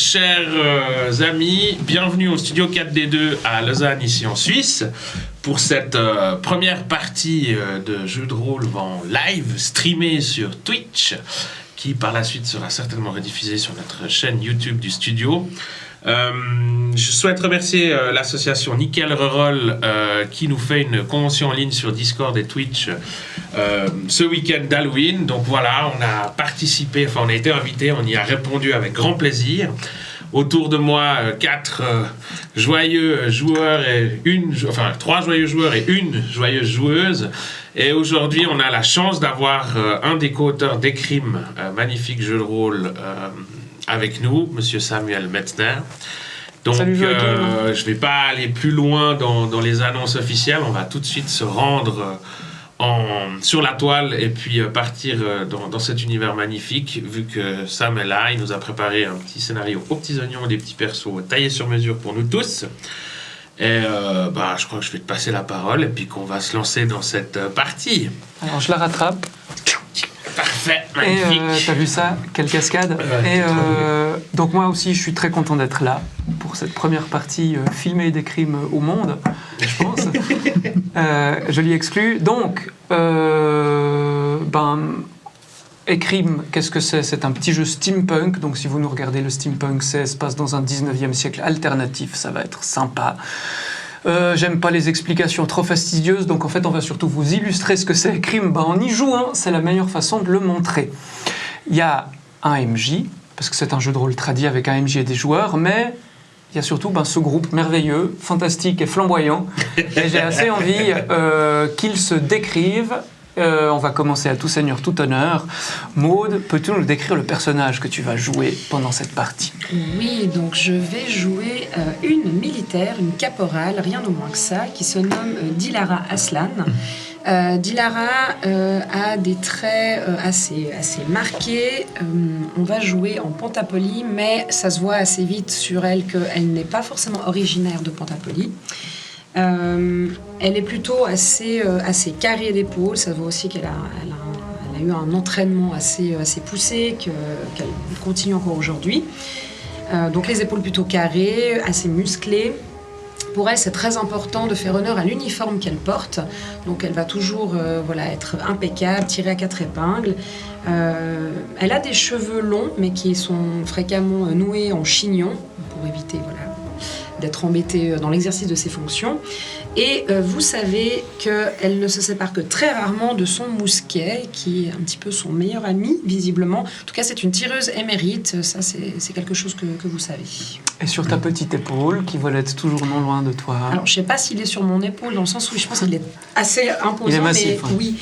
chers amis, bienvenue au studio 4D2 à Lausanne, ici en Suisse, pour cette première partie de jeu de rôle en live, streamé sur Twitch, qui par la suite sera certainement rediffusée sur notre chaîne YouTube du studio. Je souhaite remercier l'association Nickel Reroll qui nous fait une convention en ligne sur Discord et Twitch ce week-end d'Halloween. Donc voilà, on a participé, enfin on a été invité, on y a répondu avec grand plaisir. Autour de moi, 4 joyeux joueurs et trois joyeux joueurs et une joyeuse joueuse. Et aujourd'hui, on a la chance d'avoir un des co-auteurs d'Écrime, magnifique jeu de rôle, avec nous, Monsieur Samuel Metzner. Donc, je ne vais pas aller plus loin dans les annonces officielles. On va tout de suite se rendre sur la toile et puis partir dans cet univers magnifique. Vu que Sam est là, il nous a préparé un petit scénario aux petits oignons, des petits persos taillés sur mesure pour nous tous. Et je crois que je vais te passer la parole et puis qu'on va se lancer dans cette partie. Alors, je la rattrape. Parfait, magnifique. Et t'as vu ça? Quelle cascade. Ouais, donc moi aussi, je suis très content d'être là pour cette première partie filmée d'Écrime au monde, je pense. Je l'y exclus. Donc, Écrime, qu'est-ce que c'est? C'est un petit jeu steampunk. Donc si vous nous regardez, le steampunk, ça se passe dans un 19e siècle alternatif. Ça va être sympa. J'aime pas les explications trop fastidieuses, donc en fait on va surtout vous illustrer ce que c'est Écrime en y jouant, c'est la meilleure façon de le montrer. Il y a un MJ, parce que c'est un jeu de rôle tradit avec un MJ et des joueurs, mais il y a surtout ce groupe merveilleux, fantastique et flamboyant, et j'ai assez envie qu'ils se décrivent. On va commencer à tout seigneur, tout honneur. Maud, peux-tu nous décrire le personnage que tu vas jouer pendant cette partie? Oui, donc je vais jouer une militaire, une caporale, rien de moins que ça, qui se nomme Dilara Aslan. Dilara a des traits assez marqués. On va jouer en Pentapolie, mais ça se voit assez vite sur elle qu'elle n'est pas forcément originaire de Pentapolie. Elle est plutôt assez carrée d'épaules. Ça se voit aussi qu'elle a eu un entraînement assez poussé, qu'elle continue encore aujourd'hui. Donc les épaules plutôt carrées, assez musclées. Pour elle, c'est très important de faire honneur à l'uniforme qu'elle porte. Donc elle va toujours être impeccable, tirée à 4 épingles. Elle a des cheveux longs, mais qui sont fréquemment noués en chignon, pour éviter d'être embêtée dans l'exercice de ses fonctions. Et vous savez qu'elle ne se sépare que très rarement de son mousquet, qui est un petit peu son meilleur ami, visiblement. En tout cas, c'est une tireuse émérite. Ça, c'est quelque chose que vous savez. Et sur ta petite épaule, qui volette toujours non loin de toi. Alors, je ne sais pas s'il est sur mon épaule, dans le sens où je pense qu'il est assez imposant. Il est massif. Mais oui,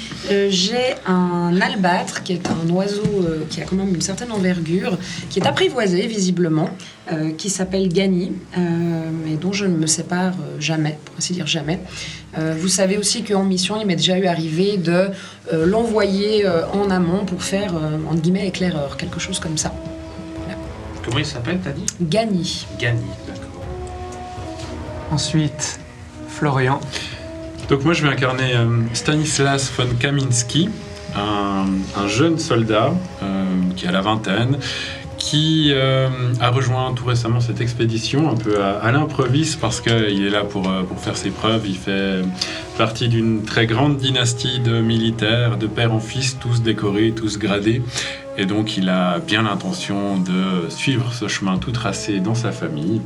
j'ai un albâtre, qui est un oiseau qui a quand même une certaine envergure, qui est apprivoisé, visiblement, qui s'appelle Gani, mais dont je ne me sépare jamais, pour ainsi dire jamais. Vous savez aussi qu'en mission, il m'est déjà eu arrivé de l'envoyer en amont pour faire, entre guillemets, éclaireur, quelque chose comme ça. Voilà. Comment il s'appelle, t'as dit? Gani. Gani, d'accord. Ensuite, Florian. Donc moi, je vais incarner Stanislas von Kaminski, un jeune soldat qui a la vingtaine, qui a rejoint tout récemment cette expédition un peu à l'improviste parce qu'il est là pour faire ses preuves. Il fait partie d'une très grande dynastie de militaires, de père en fils, tous décorés, tous gradés. Et donc il a bien l'intention de suivre ce chemin tout tracé dans sa famille.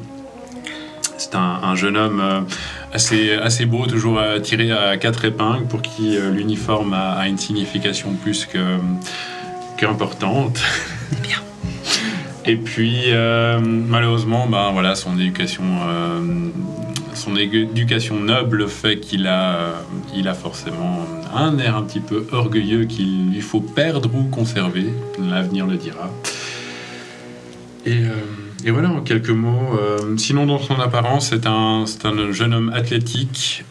C'est un jeune homme assez beau, toujours tiré à 4 épingles, pour qui l'uniforme a une signification plus qu'importante. C'est bien. Et puis, malheureusement, son éducation noble fait qu'il a forcément un air un petit peu orgueilleux qu'il lui faut perdre ou conserver. L'avenir le dira. Et voilà, en quelques mots. Sinon, dans son apparence, c'est un jeune homme athlétique,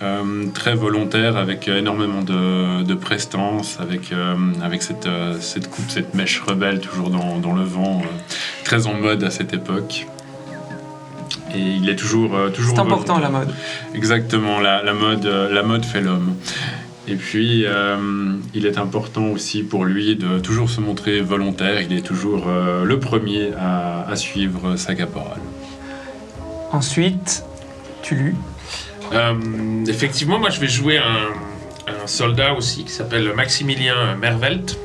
très volontaire, avec énormément de prestance, avec cette coupe, cette mèche rebelle, toujours dans le vent, très en mode à cette époque. Et il est toujours c'est important, la mode. Exactement, la mode fait l'homme. Et puis, il est important aussi pour lui de toujours se montrer volontaire. Il est toujours le premier à suivre sa caporale. Ensuite, Tulu. Effectivement, moi je vais jouer un soldat aussi qui s'appelle Maximilien Mervelt.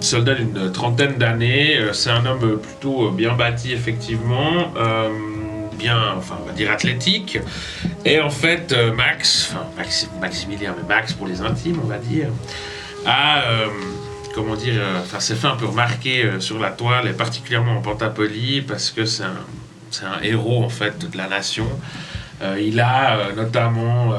Soldat d'une trentaine d'années. C'est un homme plutôt bien bâti, effectivement. On va dire athlétique. Et en fait, Maximilien, mais Max pour les intimes, on va dire, s'est fait un peu remarquer sur la toile, et particulièrement en Pentapolie, parce que c'est un héros, en fait, de la nation. Il a notamment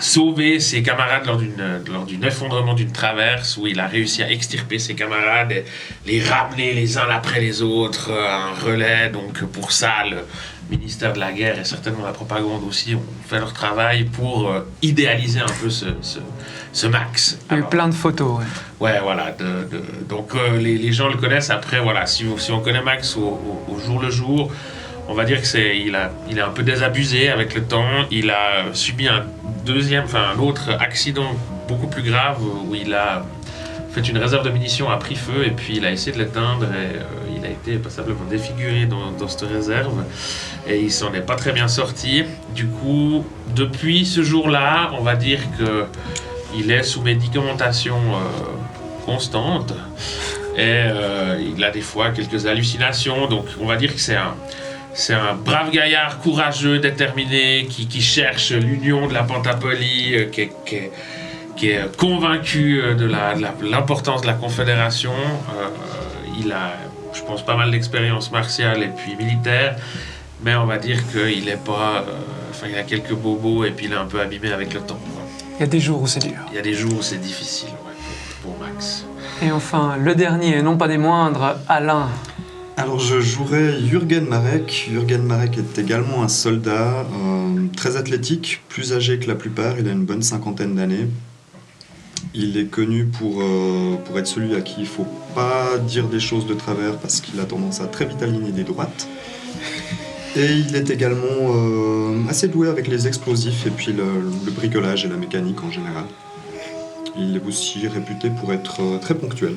sauvé ses camarades lors d'un effondrement d'une traverse, où il a réussi à extirper ses camarades et les ramener les uns après les autres à un relais. Donc pour ça, le ministère de la Guerre et certainement la propagande aussi ont fait leur travail pour idéaliser un peu ce Max. Il y a eu plein de photos. Ouais, voilà. Donc les gens le connaissent. Après, voilà, si on connaît Max au jour le jour, on va dire qu'il est un peu désabusé avec le temps. Il a subi un autre accident beaucoup plus grave où il a fait une réserve de munitions, a pris feu et puis il a essayé de l'éteindre et il a été passablement défiguré dans cette réserve et il s'en est pas très bien sorti. Du coup, depuis ce jour-là, on va dire que il est sous médicamentation constante et il a des fois quelques hallucinations. Donc on va dire que c'est un brave gaillard courageux, déterminé, qui cherche l'union de la Pentapolie, qui est convaincu de l'importance de la Confédération. Il a, je pense, pas mal d'expérience martiale et puis militaire, mais on va dire qu'il est pas... il a quelques bobos et puis il est un peu abîmé avec le temps. Il y a des jours où c'est dur. Il y a des jours où c'est difficile, pour Max. Et enfin, le dernier, non pas des moindres, Alain. Alors je jouerai Jürgen Marek. Jürgen Marek est également un soldat très athlétique, plus âgé que la plupart, il a une bonne cinquantaine d'années. Il est connu pour être celui à qui il ne faut pas dire des choses de travers parce qu'il a tendance à très vite aligner des droites. Et il est également assez doué avec les explosifs et puis le bricolage et la mécanique en général. Il est aussi réputé pour être très ponctuel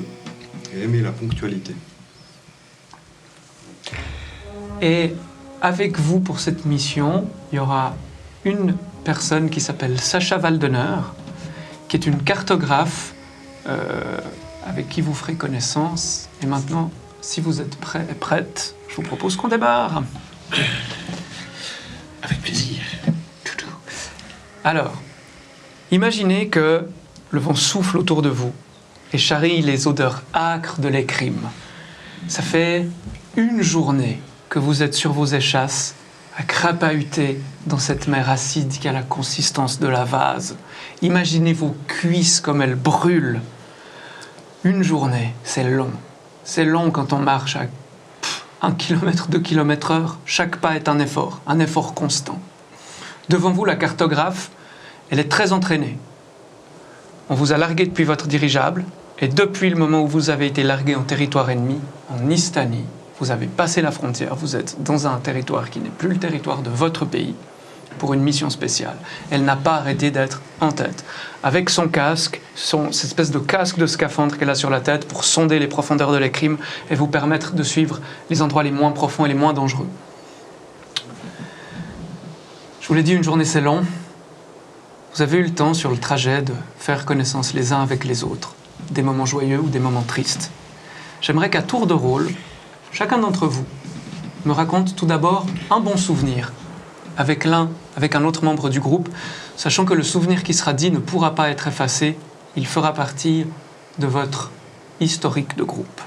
et aimer la ponctualité. Et avec vous pour cette mission, il y aura une personne qui s'appelle Sacha Waldener, qui est une cartographe avec qui vous ferez connaissance. Et maintenant, si vous êtes prêts et prêtes, je vous propose qu'on démarre. Avec plaisir. Alors, imaginez que le vent souffle autour de vous et charrie les odeurs âcres de l'écrime. Ça fait une journée que vous êtes sur vos échasses, à crapahuter dans cette mer acide qui a la consistance de la vase. Imaginez vos cuisses comme elles brûlent. Une journée, c'est long. C'est long quand on marche à 1 km, 2 km/h. Chaque pas est un effort constant. Devant vous, la cartographe, elle est très entraînée. On vous a largué depuis votre dirigeable, et depuis le moment où vous avez été largué en territoire ennemi, en Istanie, vous avez passé la frontière, vous êtes dans un territoire qui n'est plus le territoire de votre pays pour une mission spéciale. Elle n'a pas arrêté d'être en tête. Avec son casque, cette espèce de casque de scaphandre qu'elle a sur la tête pour sonder les profondeurs de l'écrime et vous permettre de suivre les endroits les moins profonds et les moins dangereux. Je vous l'ai dit, une journée c'est long. Vous avez eu le temps sur le trajet de faire connaissance les uns avec les autres, des moments joyeux ou des moments tristes. J'aimerais qu'à tour de rôle, chacun d'entre vous me raconte tout d'abord un bon souvenir avec un autre membre du groupe, sachant que le souvenir qui sera dit ne pourra pas être effacé, il fera partie de votre historique de groupe.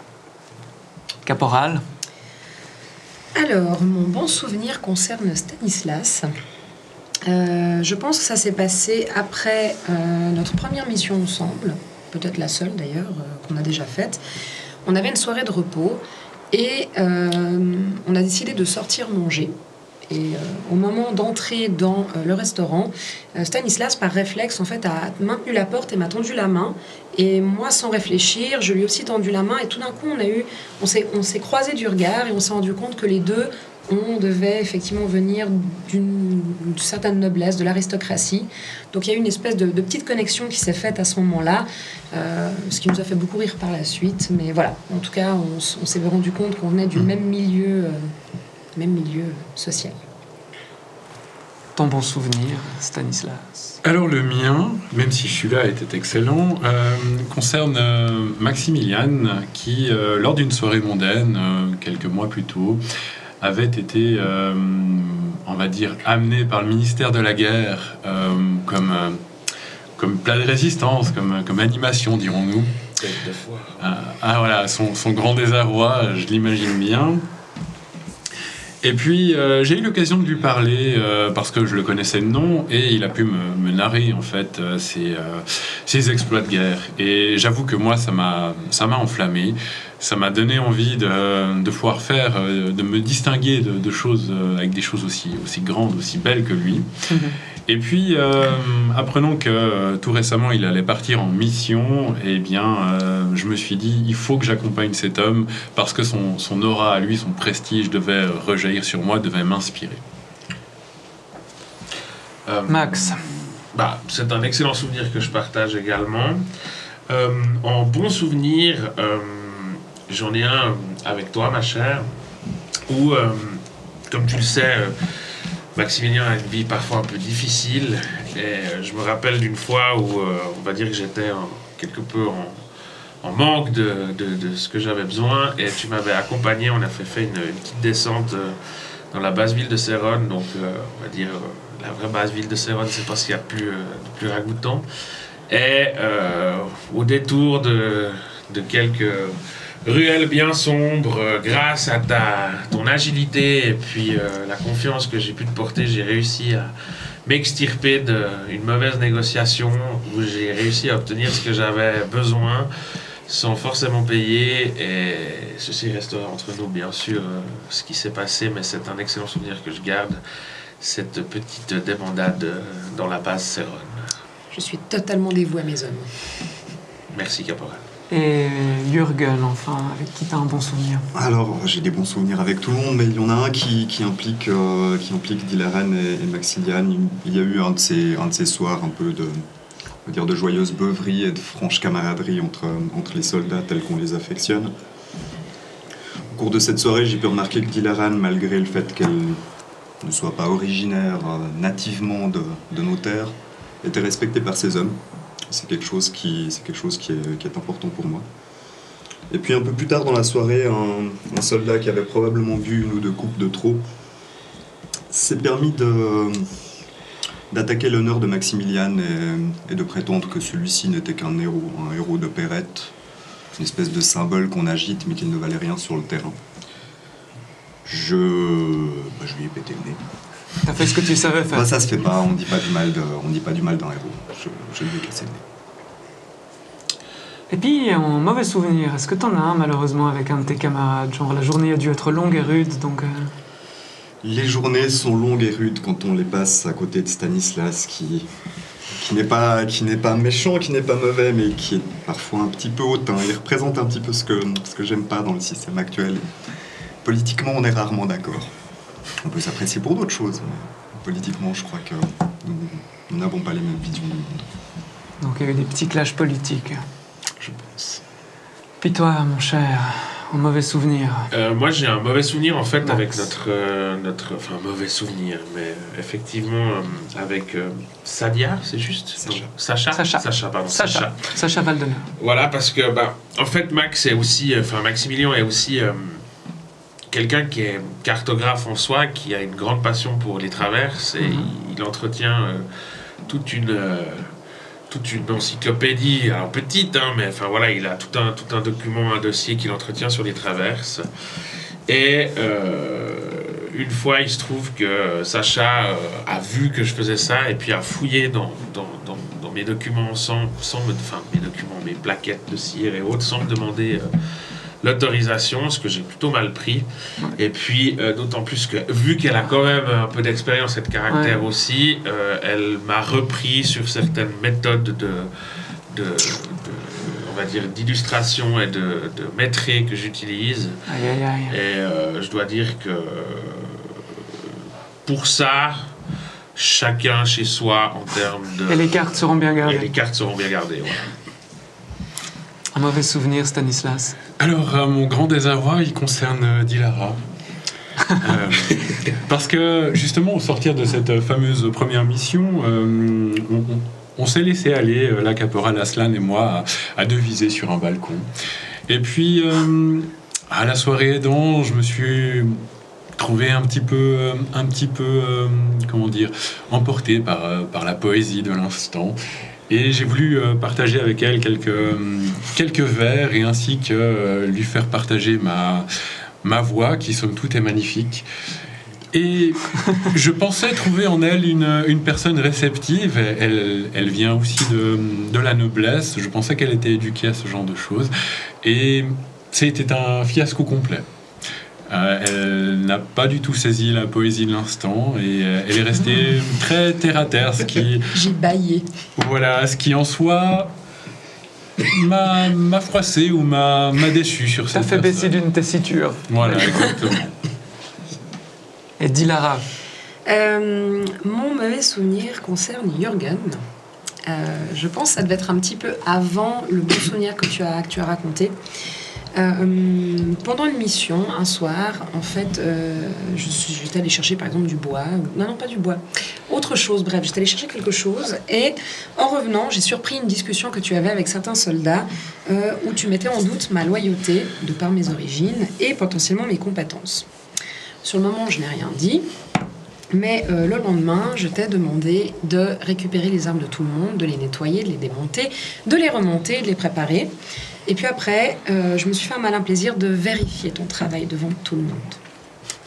Caporal. Alors, mon bon souvenir concerne Stanislas. Je pense que ça s'est passé après notre première mission ensemble, peut-être la seule d'ailleurs qu'on a déjà faite. On avait une soirée de repos et on a décidé de sortir manger. Et au moment d'entrer dans le restaurant, Stanislas, par réflexe, en fait, a maintenu la porte et m'a tendu la main. Et moi, sans réfléchir, je lui ai aussi tendu la main. Et tout d'un coup, on s'est croisés du regard et on s'est rendu compte que les deux, on devait effectivement venir d'une certaine noblesse, de l'aristocratie. Donc il y a eu une espèce de petite connexion qui s'est faite à ce moment-là, ce qui nous a fait beaucoup rire par la suite. Mais voilà, en tout cas, on s'est rendu compte qu'on venait du même milieu social. Ton bon souvenir, Stanislas? Alors le mien, même si je suis là, était excellent, concerne Maximilian qui, lors d'une soirée mondaine, quelques mois plus tôt, avait été, on va dire, amené par le ministère de la Guerre comme plat de résistance, comme animation, dirons-nous. Tête de foire. Voilà, son grand désarroi, je l'imagine bien. Et puis, j'ai eu l'occasion de lui parler parce que je le connaissais de nom et il a pu me narrer en fait ses exploits de guerre. Et j'avoue que moi, ça m'a enflammé. Ça m'a donné envie de pouvoir faire, de me distinguer de choses avec des choses aussi grandes, aussi belles que lui. Et puis, apprenant que tout récemment, il allait partir en mission, eh bien, je me suis dit, il faut que j'accompagne cet homme parce que son aura à lui, son prestige devait rejaillir sur moi, devait m'inspirer. Max. C'est un excellent souvenir que je partage également. En bon souvenir, j'en ai un avec toi, ma chère, où, comme tu le sais, Maximilien a une vie parfois un peu difficile et je me rappelle d'une fois où on va dire que j'étais quelque peu en manque de ce que j'avais besoin et tu m'avais accompagné, on a fait une petite descente dans la basse ville de Céronne, donc on va dire la vraie basse ville de Céronne, c'est pas ce qu'il y a de plus ragoûtant. Et au détour de quelques ruelle bien sombre, grâce à ton agilité et puis la confiance que j'ai pu te porter, j'ai réussi à m'extirper d'une mauvaise négociation où j'ai réussi à obtenir ce que j'avais besoin sans forcément payer. Et ceci restera entre nous, bien sûr, ce qui s'est passé, mais c'est un excellent souvenir que je garde, cette petite débandade dans la base Céronne. Je suis totalement dévoué à mes hommes. Merci, caporal. Et Jürgen, enfin, avec qui t'as un bon souvenir? Alors, j'ai des bons souvenirs avec tout le monde, mais il y en a un qui implique Dilaran et Maximilian. Il y a eu un de ces soirs un peu de joyeuse beuverie et de franche camaraderie entre les soldats tels qu'on les affectionne. Au cours de cette soirée, j'ai pu remarquer que Dilaran, malgré le fait qu'elle ne soit pas originaire nativement de nos terres, était respectée par ses hommes. C'est quelque chose qui est important pour moi. Et puis un peu plus tard dans la soirée, un soldat qui avait probablement bu une ou deux coupes de trop s'est permis d'attaquer l'honneur de Maximilian et de prétendre que celui-ci n'était qu'un héros, un héros d'opérette, une espèce de symbole qu'on agite mais qu'il ne valait rien sur le terrain. Je lui ai pété le nez. T'as fait ce que tu savais faire. Ça se fait pas, on dit pas du mal d'un héros. Je lui ai cassé le nez. Et puis, en mauvais souvenir, est-ce que t'en as un malheureusement avec un de tes camarades? Genre la journée a dû être longue et rude, donc... Les journées sont longues et rudes quand on les passe à côté de Stanislas, qui n'est pas méchant, qui n'est pas mauvais, mais qui est parfois un petit peu hautain. Il représente un petit peu ce que j'aime pas dans le système actuel. Politiquement, on est rarement d'accord. On peut s'apprécier pour d'autres choses, mais politiquement, je crois que nous n'avons pas les mêmes visions du monde. Donc il y a eu des petits clashs politiques. Je pense. Puis toi, mon cher, un mauvais souvenir? Moi, j'ai un mauvais souvenir, en fait, Max. avec notre... Enfin, mauvais souvenir, mais effectivement, avec Sadia, c'est juste? Sacha. Sacha Valdeneur. Voilà, parce que, en fait, Maximilien est aussi quelqu'un qui est cartographe en soi, qui a une grande passion pour les traverses, et il entretient toute une encyclopédie, alors petite, mais enfin voilà, il a tout un document, un dossier qu'il entretient sur les traverses. Et une fois, il se trouve que Sacha a vu que je faisais ça et puis a fouillé dans mes documents mes plaquettes de cire et autres, sans me demander l'autorisation, ce que j'ai plutôt mal pris. Et puis, d'autant plus que, vu qu'elle a quand même un peu d'expérience et de caractère aussi, elle m'a repris sur certaines méthodes on va dire, d'illustration et de métré que j'utilise. Aïe, aïe, aïe. Et je dois dire que pour ça, chacun chez soi en termes de... Et les cartes seront bien Et gardées. les cartes seront bien gardées, voilà. Un mauvais souvenir, Stanislas. Alors, mon grand désarroi, il concerne Dilara. Parce que, justement, au sortir de cette fameuse première mission, on s'est laissé aller, la caporale Aslan et moi, à deviser sur un balcon. Et puis, à la soirée aidant, je me suis trouvé un petit peu comment dire, emporté par la poésie de l'instant. Et j'ai voulu partager avec elle quelques vers et ainsi que lui faire partager ma voix, qui somme toute est magnifique. Et je pensais trouver en elle une personne réceptive. Elle vient aussi de la noblesse. Je pensais qu'elle était éduquée à ce genre de choses. Et c'était un fiasco complet. Elle n'a pas du tout saisi la poésie de l'instant et elle est restée très terre à terre, J'ai baillé. voilà, ce qui en soi m'a froissé ou m'a déçu sur Ça cette fait baisser personne. d'une tessiture. Voilà, exactement. Et Dilara, Mon mauvais souvenir concerne Jürgen. Je pense que ça devait être un petit peu avant le bon souvenir que tu as raconté. Pendant une mission, un soir, en fait, j'étais allée chercher par exemple du bois. Non, pas du bois. Autre chose, bref, j'étais allée chercher quelque chose. Et en revenant, j'ai surpris une discussion que tu avais avec certains soldats où tu mettais en doute ma loyauté de par mes origines et potentiellement mes compétences. Sur le moment, je n'ai rien dit. Mais le lendemain, je t'ai demandé de récupérer les armes de tout le monde, de les nettoyer, de les démonter, de les remonter, de les préparer. Et puis après, je me suis fait un malin plaisir de vérifier ton travail devant tout le monde.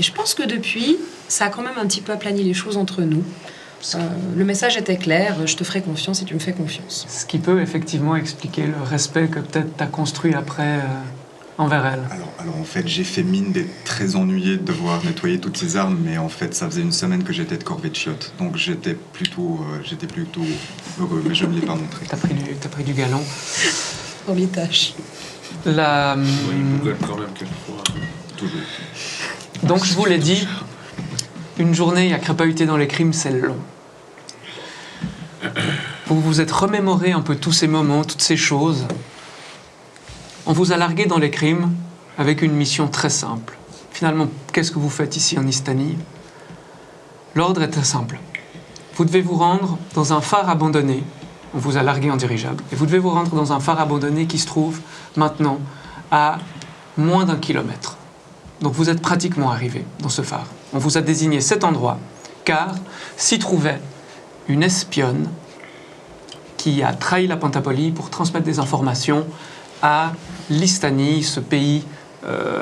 Et je pense que depuis, ça a quand même un petit peu aplani les choses entre nous. Le message était clair, je te ferai confiance et tu me fais confiance. ce qui peut effectivement expliquer le respect que peut-être tu as construit après envers elle. Alors en fait, j'ai fait mine d'être très ennuyé de devoir nettoyer toutes ces armes, mais en fait, ça faisait une semaine que j'étais de corvée de chiottes, donc j'étais plutôt heureux, mais je ne l'ai pas montré. T'as pris du galon. Pour les tâches. La, Oui, Google quand même quelquefois. Toujours. donc je vous l'ai dit, une journée à crapahuter dans les crimes, c'est long. Vous vous êtes remémoré un peu tous ces moments, toutes ces choses. On vous a largué dans les crimes avec une mission très simple. Finalement, qu'est-ce que vous faites ici en Istanie? L'ordre est très simple. Vous devez vous rendre dans un phare abandonné. On vous a largué en dirigeable. Et vous devez vous rendre dans un phare abandonné qui se trouve maintenant à moins d'1 kilomètre. Donc vous êtes pratiquement arrivé dans ce phare. On vous a désigné cet endroit car s'y trouvait une espionne qui a trahi la Pentapolie pour transmettre des informations à l'Istanie, ce pays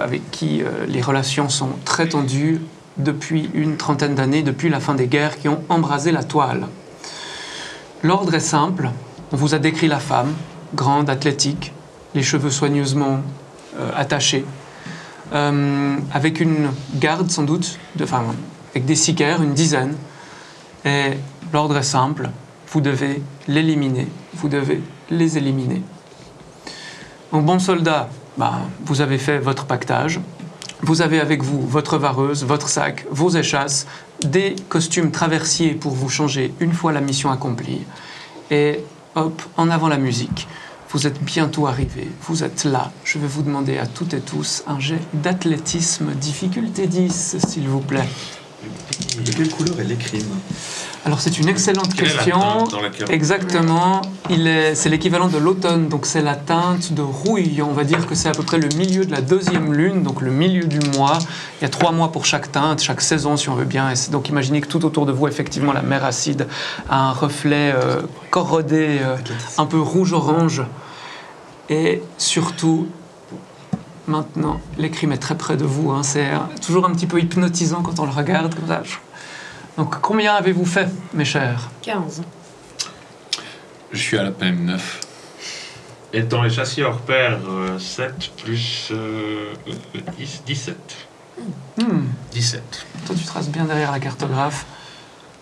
avec qui les relations sont très tendues depuis une trentaine d'années, depuis la fin des guerres qui ont embrasé la toile. L'ordre est simple, on vous a décrit la femme, grande, athlétique, les cheveux soigneusement attachés, avec une garde sans doute, avec des sicaires, une dizaine. Et l'ordre est simple, vous devez l'éliminer, vous devez les éliminer. En bon soldat, vous avez fait votre pactage, vous avez avec vous votre vareuse, votre sac, vos échasses, des costumes traversiers pour vous changer une fois la mission accomplie. Et hop, en avant la musique. Vous êtes bientôt arrivés, vous êtes là. Je vais vous demander à toutes et tous un jet d'athlétisme, difficulté 10, s'il vous plaît. De quelle couleur est l'écrime? Alors c'est une excellente Quelle est la question. teinte dans laquelle- Exactement. C'est l'équivalent de l'automne, donc c'est la teinte de rouille. On va dire que c'est à peu près le milieu de la deuxième lune, donc le milieu du mois. Il y a 3 mois pour chaque teinte, chaque saison si on veut bien. Donc imaginez que tout autour de vous, effectivement, la mer acide a un reflet corrodé, un peu rouge-orange. Et surtout, maintenant, l'écrime est très près de vous. C'est toujours un petit peu hypnotisant quand on le regarde comme ça. Donc, combien avez-vous fait, mes chers? 15. Je suis à la PM9. Étant les chassiers hors pair, 7 plus 10, 17. 17. Toi, tu traces bien derrière la cartographe.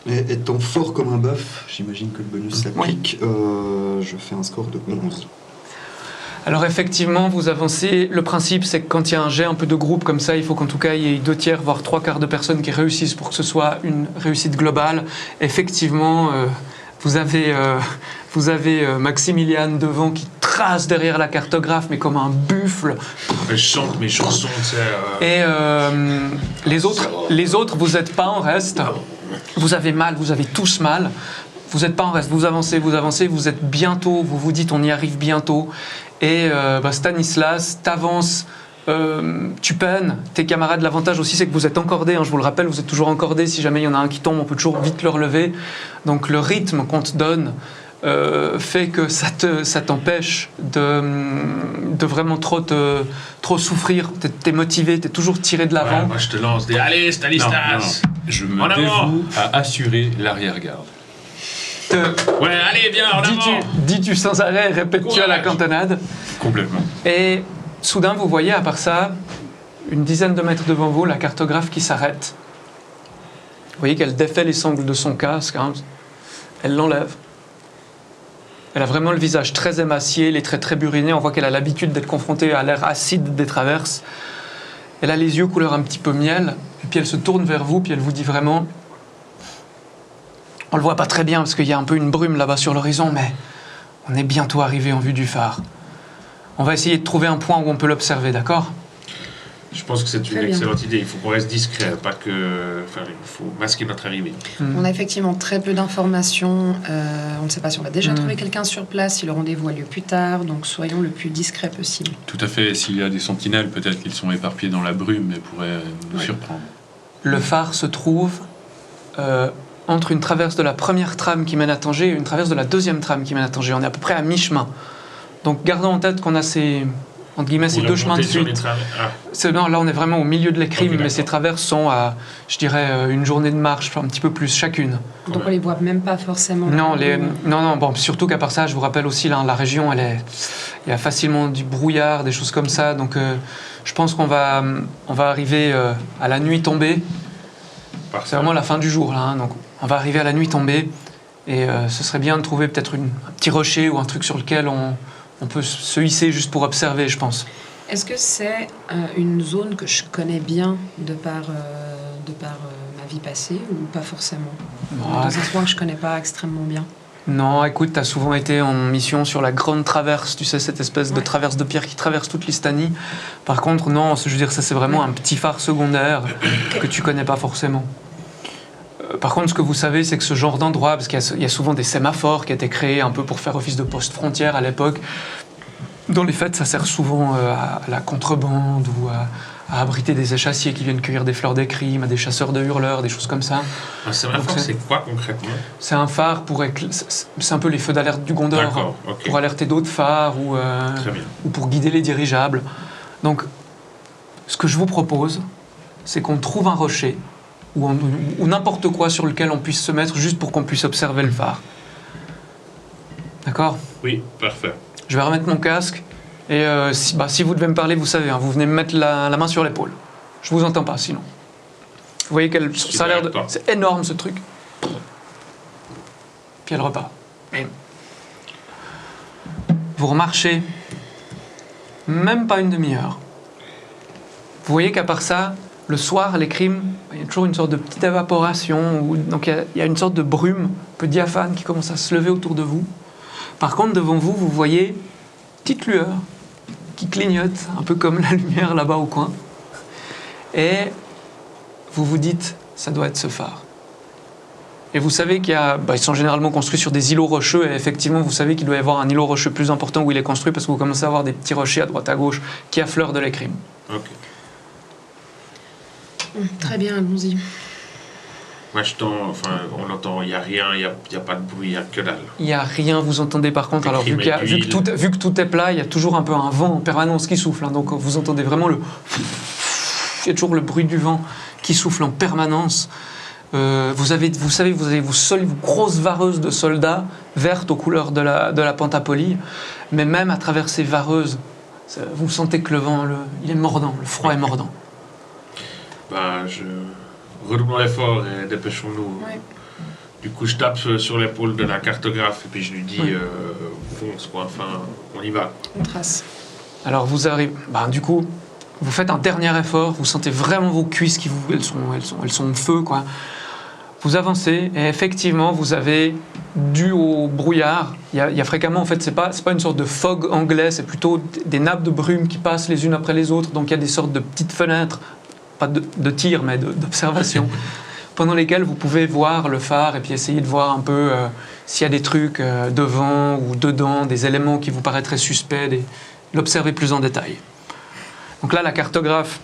Et étant fort comme un bœuf, j'imagine que le bonus s'applique, je fais un score de 11. Alors effectivement, vous avancez. Le principe, c'est que quand il y a un jet un peu de groupe comme ça, il faut qu'en tout cas il y ait 2/3, voire 3/4 de personnes qui réussissent pour que ce soit une réussite globale. Effectivement, vous avez Maximilian devant qui trace derrière la cartographe, mais comme un buffle. Je chante mes chansons, tu sais. Et les autres, vous n'êtes pas en reste. Vous avez mal, vous avez tous mal. Vous n'êtes pas en reste. Vous avancez, vous êtes bientôt. Vous vous dites, on y arrive bientôt. Et Stanislas, t'avances. Tu peines. Tes camarades, l'avantage aussi, c'est que vous êtes encordés. Hein, je vous le rappelle, vous êtes toujours encordés. Si jamais il y en a un qui tombe, on peut toujours vite le relever. Donc le rythme qu'on te donne fait que ça t'empêche de vraiment trop souffrir. T'es motivé, t'es toujours tiré de l'avant. Ouais, moi, je te lance des... Allez, Stanislas. Non. Je me En avant. dévoue à assurer l'arrière-garde. Ouais, allez, bien, en avant. Dis-tu sans arrêt, répètes-tu à la cantonade. Complètement. Et soudain, vous voyez, à part ça, une dizaine de mètres devant vous, la cartographe qui s'arrête. Vous voyez qu'elle défait les sangles de son casque. Hein. Elle l'enlève. Elle a vraiment le visage très émacié, les traits très burinés. On voit qu'elle a l'habitude d'être confrontée à l'air acide des traverses. Elle a les yeux couleur un petit peu miel. Et puis elle se tourne vers vous, puis elle vous dit vraiment... On le voit pas très bien parce qu'il y a un peu une brume là-bas sur l'horizon, mais on est bientôt arrivé en vue du phare. On va essayer de trouver un point où on peut l'observer, d'accord ? Je pense que c'est une Très bien. excellente idée. Il faut qu'on reste discret, pas que... Enfin, il faut masquer notre arrivée. On a effectivement très peu d'informations. On ne sait pas si on va déjà trouver quelqu'un sur place, si le rendez-vous a lieu plus tard. Donc soyons le plus discret possible. Tout à fait. S'il y a des sentinelles, peut-être qu'ils sont éparpillés dans la brume et pourraient nous surprendre. Le phare se trouve entre une traverse de la première trame qui mène à Tanger et une traverse de la deuxième trame qui mène à Tanger. On est à peu près à mi-chemin. Donc gardons en tête qu'on a ces deux chemins de suite. Non, là on est vraiment au milieu de l'écrime, mais ces traverses sont à, je dirais, une journée de marche, un petit peu plus chacune. Donc on les voit même pas forcément. Non, bon, surtout qu'à part ça, je vous rappelle aussi, là, la région, il y a facilement du brouillard, des choses comme ça, donc je pense qu'on va arriver à la nuit tombée. C'est vraiment la fin du jour, là, hein, donc on va arriver à la nuit tombée, et ce serait bien de trouver peut-être un petit rocher ou un truc sur lequel on peut se hisser juste pour observer, je pense. Est-ce que c'est une zone que je connais bien de par ma vie passée ou pas forcément ? Dans un coin que je connais pas extrêmement bien. Non, écoute, tu as souvent été en mission sur la grande traverse, tu sais, cette espèce de traverse de pierre qui traverse toute l'Istanie. Par contre, non, je veux dire, ça c'est vraiment un petit phare secondaire que tu connais pas forcément. Par contre, ce que vous savez, c'est que ce genre d'endroit, parce qu'il y a souvent des sémaphores qui étaient créés un peu pour faire office de poste frontière à l'époque, dans les fêtes, ça sert souvent à la contrebande ou à abriter des échassiers qui viennent cueillir des fleurs d'écrime, à des chasseurs de hurleurs, des choses comme ça. Un sémaphore, c'est quoi concrètement ? C'est un phare pour... C'est un peu les feux d'alerte du Gondor. D'accord, ok. Pour alerter d'autres phares ou pour guider les dirigeables. Donc, ce que je vous propose, c'est qu'on trouve un rocher ou n'importe quoi sur lequel on puisse se mettre juste pour qu'on puisse observer le phare. D'accord ? Oui, parfait. Je vais remettre mon casque et si vous devez me parler, vous savez, hein, vous venez me mettre la main sur l'épaule. Je vous entends pas sinon. Vous voyez ça a l'air de... C'est énorme ce truc. Puis elle repart. Vous remarchez même pas une demi-heure. Vous voyez qu'à part ça, le soir, l'écrime, il y a toujours une sorte de petite évaporation, donc il y a une sorte de brume un peu diaphane qui commence à se lever autour de vous. Par contre, devant vous, vous voyez une petite lueur qui clignote, un peu comme la lumière là-bas au coin. Et vous vous dites, ça doit être ce phare. Et vous savez ils sont généralement construits sur des îlots rocheux, et effectivement, vous savez qu'il doit y avoir un îlot rocheux plus important où il est construit, parce que vous commencez à avoir des petits rochers à droite à gauche qui affleurent de l'écrime. Ok. Très bien, allons-y. Moi, on entend, il n'y a rien, il n'y a pas de bruit, il n'y a que dalle. Il n'y a rien, vous entendez par contre, alors vu que tout est plat, il y a toujours un peu un vent en permanence qui souffle, hein, donc vous entendez vraiment il y a toujours le bruit du vent qui souffle en permanence. Vous avez vos grosses vareuses de soldats vertes aux couleurs de la Pentapolie, mais même à travers ces vareuses, vous sentez que le vent, il est mordant, le froid est mordant. Redoublons l'effort et dépêchons-nous Du coup, je tape sur l'épaule de la cartographe et puis je lui dis Oui. fonce, quoi. Enfin, on y va. On trace. Alors vous arrivez, du coup, vous faites un dernier effort, vous sentez vraiment vos cuisses qui elles sont au feu, quoi. Vous avancez et effectivement, vous avez, dû au brouillard, il y a fréquemment, en fait, c'est pas une sorte de fog anglais, c'est plutôt des nappes de brume qui passent les unes après les autres, donc il y a des sortes de petites fenêtres, pas de tir, mais d'observation, pendant lesquelles vous pouvez voir le phare et puis essayer de voir un peu s'il y a des trucs devant ou dedans, des éléments qui vous paraîtraient suspects, l'observer plus en détail. Donc là, la cartographe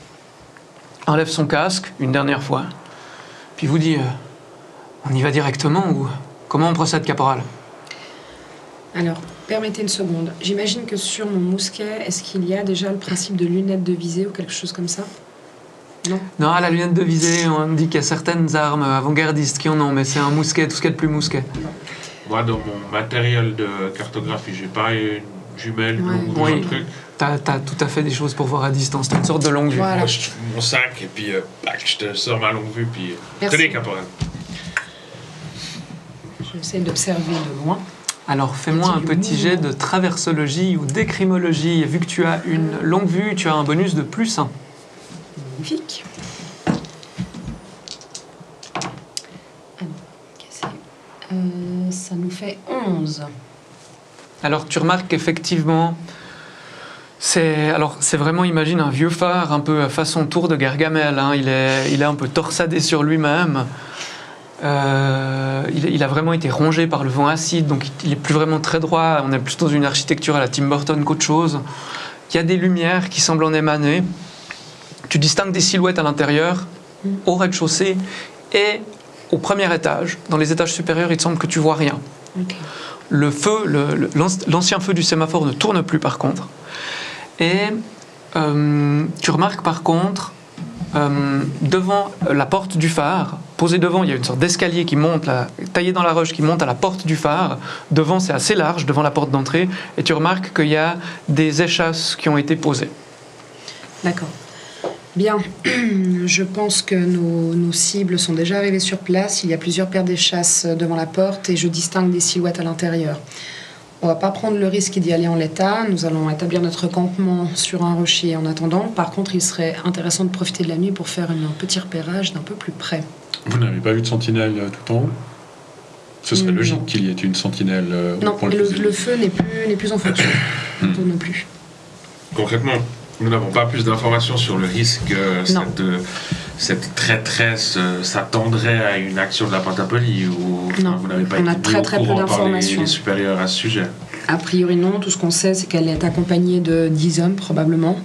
enlève son casque une dernière fois, puis vous dit on y va directement ou comment on procède, caporal? Alors, permettez une seconde. J'imagine que sur mon mousquet, est-ce qu'il y a déjà le principe de lunettes de visée ou quelque chose comme ça? Non. Non, à la lunette de visée, on dit qu'il y a certaines armes avant-gardistes qui en ont, mais c'est un mousquet, tout ce qu'il y a de plus mousquet. Moi, dans mon matériel de cartographie, j'ai pas une jumelle, Ouais. longue, Oui. un truc. T'as tout à fait des choses pour voir à distance, t'as une sorte de longue vue. Voilà. Moi, je trouve mon sac et puis je te sors ma longue vue, puis Merci. tenez, caporal. J'essaie d'observer de loin. Alors fais-moi un Du petit jet mouvement. de traversologie ou d'écrimologie, et vu que tu as une longue vue, tu as un bonus de +1. Magnifique. Ça nous fait 11. Alors tu remarques qu'effectivement, c'est vraiment, imagine un vieux phare un peu façon tour de Gargamel, hein. Il est un peu torsadé sur lui-même. Il a vraiment été rongé par le vent acide, donc il est plus vraiment très droit. On est plus dans une architecture à la Tim Burton qu'autre chose. Il y a des lumières qui semblent en émaner. Tu distingues des silhouettes à l'intérieur, au rez-de-chaussée et au premier étage. Dans les étages supérieurs, il te semble que tu vois rien. Ok. Le feu, l'ancien feu du sémaphore ne tourne plus par contre. Et tu remarques par contre, devant la porte du phare, posée devant, il y a une sorte d'escalier qui monte, taillé dans la roche, qui monte à la porte du phare. Devant, c'est assez large, devant la porte d'entrée. Et tu remarques qu'il y a des échasses qui ont été posées. D'accord. Bien, je pense que nos cibles sont déjà arrivées sur place. Il y a plusieurs paires d'échasses devant la porte et je distingue des silhouettes à l'intérieur. On va pas prendre le risque d'y aller en l'état. Nous allons établir notre campement sur un rocher en attendant. Par contre, il serait intéressant de profiter de la nuit pour faire un petit repérage d'un peu plus près. Vous n'avez pas vu de sentinelle tout en haut? Ce serait Non. logique qu'il y ait une sentinelle Non, pour et le fusil. le feu n'est plus en fonction. Non plus. Concrètement, nous n'avons pas plus d'informations sur le risque que Non. cette traîtresse s'attendrait à une action de la Pentapolie ou Non. vous n'avez pas On a été très, mis très au peu courant par d'informations. les supérieurs à ce sujet. A priori non, tout ce qu'on sait c'est qu'elle est accompagnée de 10 hommes probablement.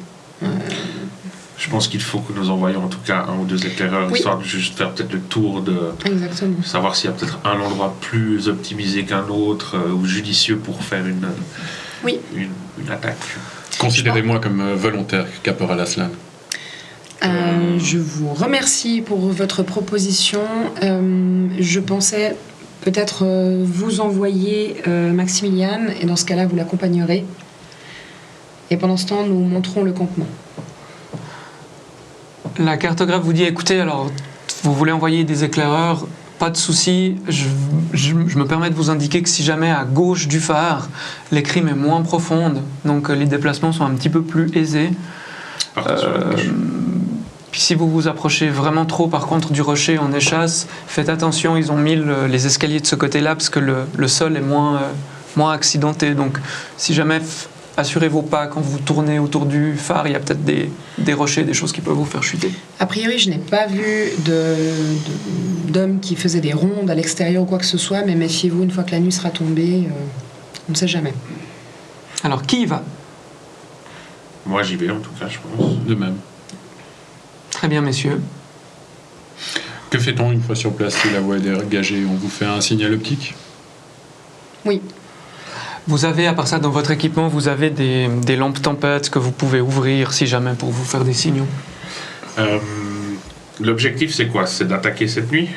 Je pense qu'il faut que nous envoyions en tout cas un ou deux éclaireurs, Oui. histoire de juste faire peut-être le tour de Exactement. savoir s'il y a peut-être un endroit plus optimisé qu'un autre ou judicieux pour faire une attaque. Considérez-moi comme volontaire, caporal Aslan. Je vous remercie pour votre proposition. Je pensais peut-être vous envoyer Maximilian, et dans ce cas-là, vous l'accompagnerez. Et pendant ce temps, nous montrons le campement. La cartographe vous dit, écoutez, alors, vous voulez envoyer des éclaireurs, pas de souci. Je me permets de vous indiquer que si jamais à gauche du phare, l'écrime est moins profonde, donc les déplacements sont un petit peu plus aisés. Partez sur la gauche. Puis si vous vous approchez vraiment trop, par contre, du rocher en échasse, faites attention, ils ont mis les escaliers de ce côté-là parce que le sol est moins accidenté. Donc, si jamais, assurez vos pas quand vous tournez autour du phare, il y a peut-être des rochers, des choses qui peuvent vous faire chuter. A priori, je n'ai pas vu d'hommes qui faisaient des rondes à l'extérieur ou quoi que ce soit, mais méfiez-vous, une fois que la nuit sera tombée, on ne sait jamais. Alors, qui y va? Moi j'y vais en tout cas, je pense. De même. Très bien, messieurs. Que fait-on une fois sur place si la voie est dégagée? On vous fait un signal optique? Oui, Vous avez, à part ça, dans votre équipement, vous avez des lampes tempêtes que vous pouvez ouvrir si jamais pour vous faire des signaux. L'objectif c'est quoi? C'est d'attaquer cette nuit?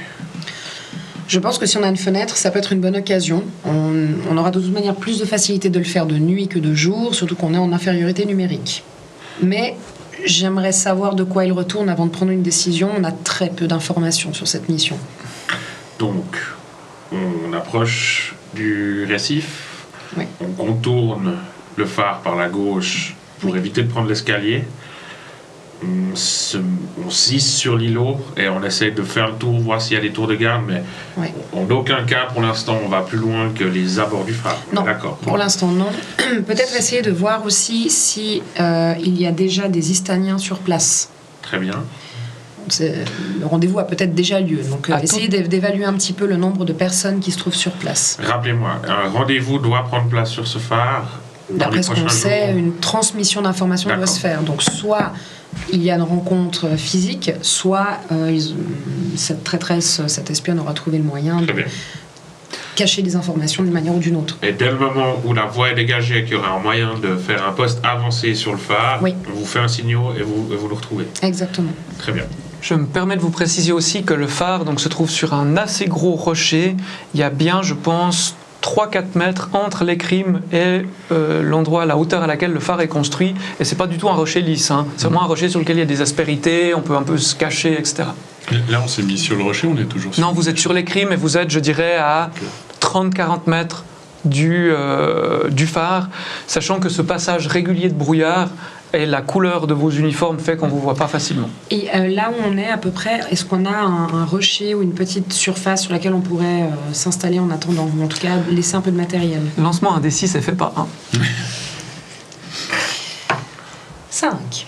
je pense que si on a une fenêtre, ça peut être une bonne occasion. On aura de toute manière plus de facilité de le faire de nuit que de jour, surtout qu'on est en infériorité numérique. Mais j'aimerais savoir de quoi il retourne avant de prendre une décision. On a très peu d'informations sur cette mission. Donc, on approche du récif, Oui. on contourne le phare par la gauche pour Oui. éviter de prendre l'escalier. On s'hisse sur l'îlot et on essaie de faire le tour, voir s'il y a des tours de garde, mais Oui. en aucun cas, pour l'instant, on va plus loin que les abords du phare. Non, D'accord. pour l'instant non. Peut-être essayer de voir aussi si il y a déjà des Istaniens sur place. Très bien. Le rendez-vous a peut-être déjà lieu, donc Attends. essayer d'évaluer un petit peu le nombre de personnes qui se trouvent sur place. Rappelez-moi, un rendez-vous doit prendre place sur ce phare. dans D'après les ce qu'on prochains sait, jours. une transmission d'informations doit D'accord. se faire. Donc soit il y a une rencontre physique, soit cette traîtresse, cette espionne aura trouvé le moyen Très de bien. cacher des informations d'une manière ou d'une autre. Et dès le moment où la voie est dégagée et qu'il y aura un moyen de faire un poste avancé sur le phare, Oui. on vous fait un signal et vous le retrouvez. Exactement. Très bien. Je me permets de vous préciser aussi que le phare donc, se trouve sur un assez gros rocher. Il y a bien, je pense, 3-4 mètres entre l'écrime et l'endroit, la hauteur à laquelle le phare est construit. Et c'est pas du tout un rocher lisse. Hein. C'est vraiment un rocher sur lequel il y a des aspérités, on peut un peu se cacher, etc. Là, on s'est mis sur le rocher, on est toujours sur Non, vous êtes sur l'écrime et vous êtes, je dirais, à 30-40 mètres du phare, sachant que ce passage régulier de brouillard et la couleur de vos uniformes fait qu'on ne vous voit pas facilement. Et là où on est à peu près, est-ce qu'on a un rocher ou une petite surface sur laquelle on pourrait s'installer en attendant, ou en tout cas laisser un peu de matériel? Lancement un D6 et fait pas 1. 5.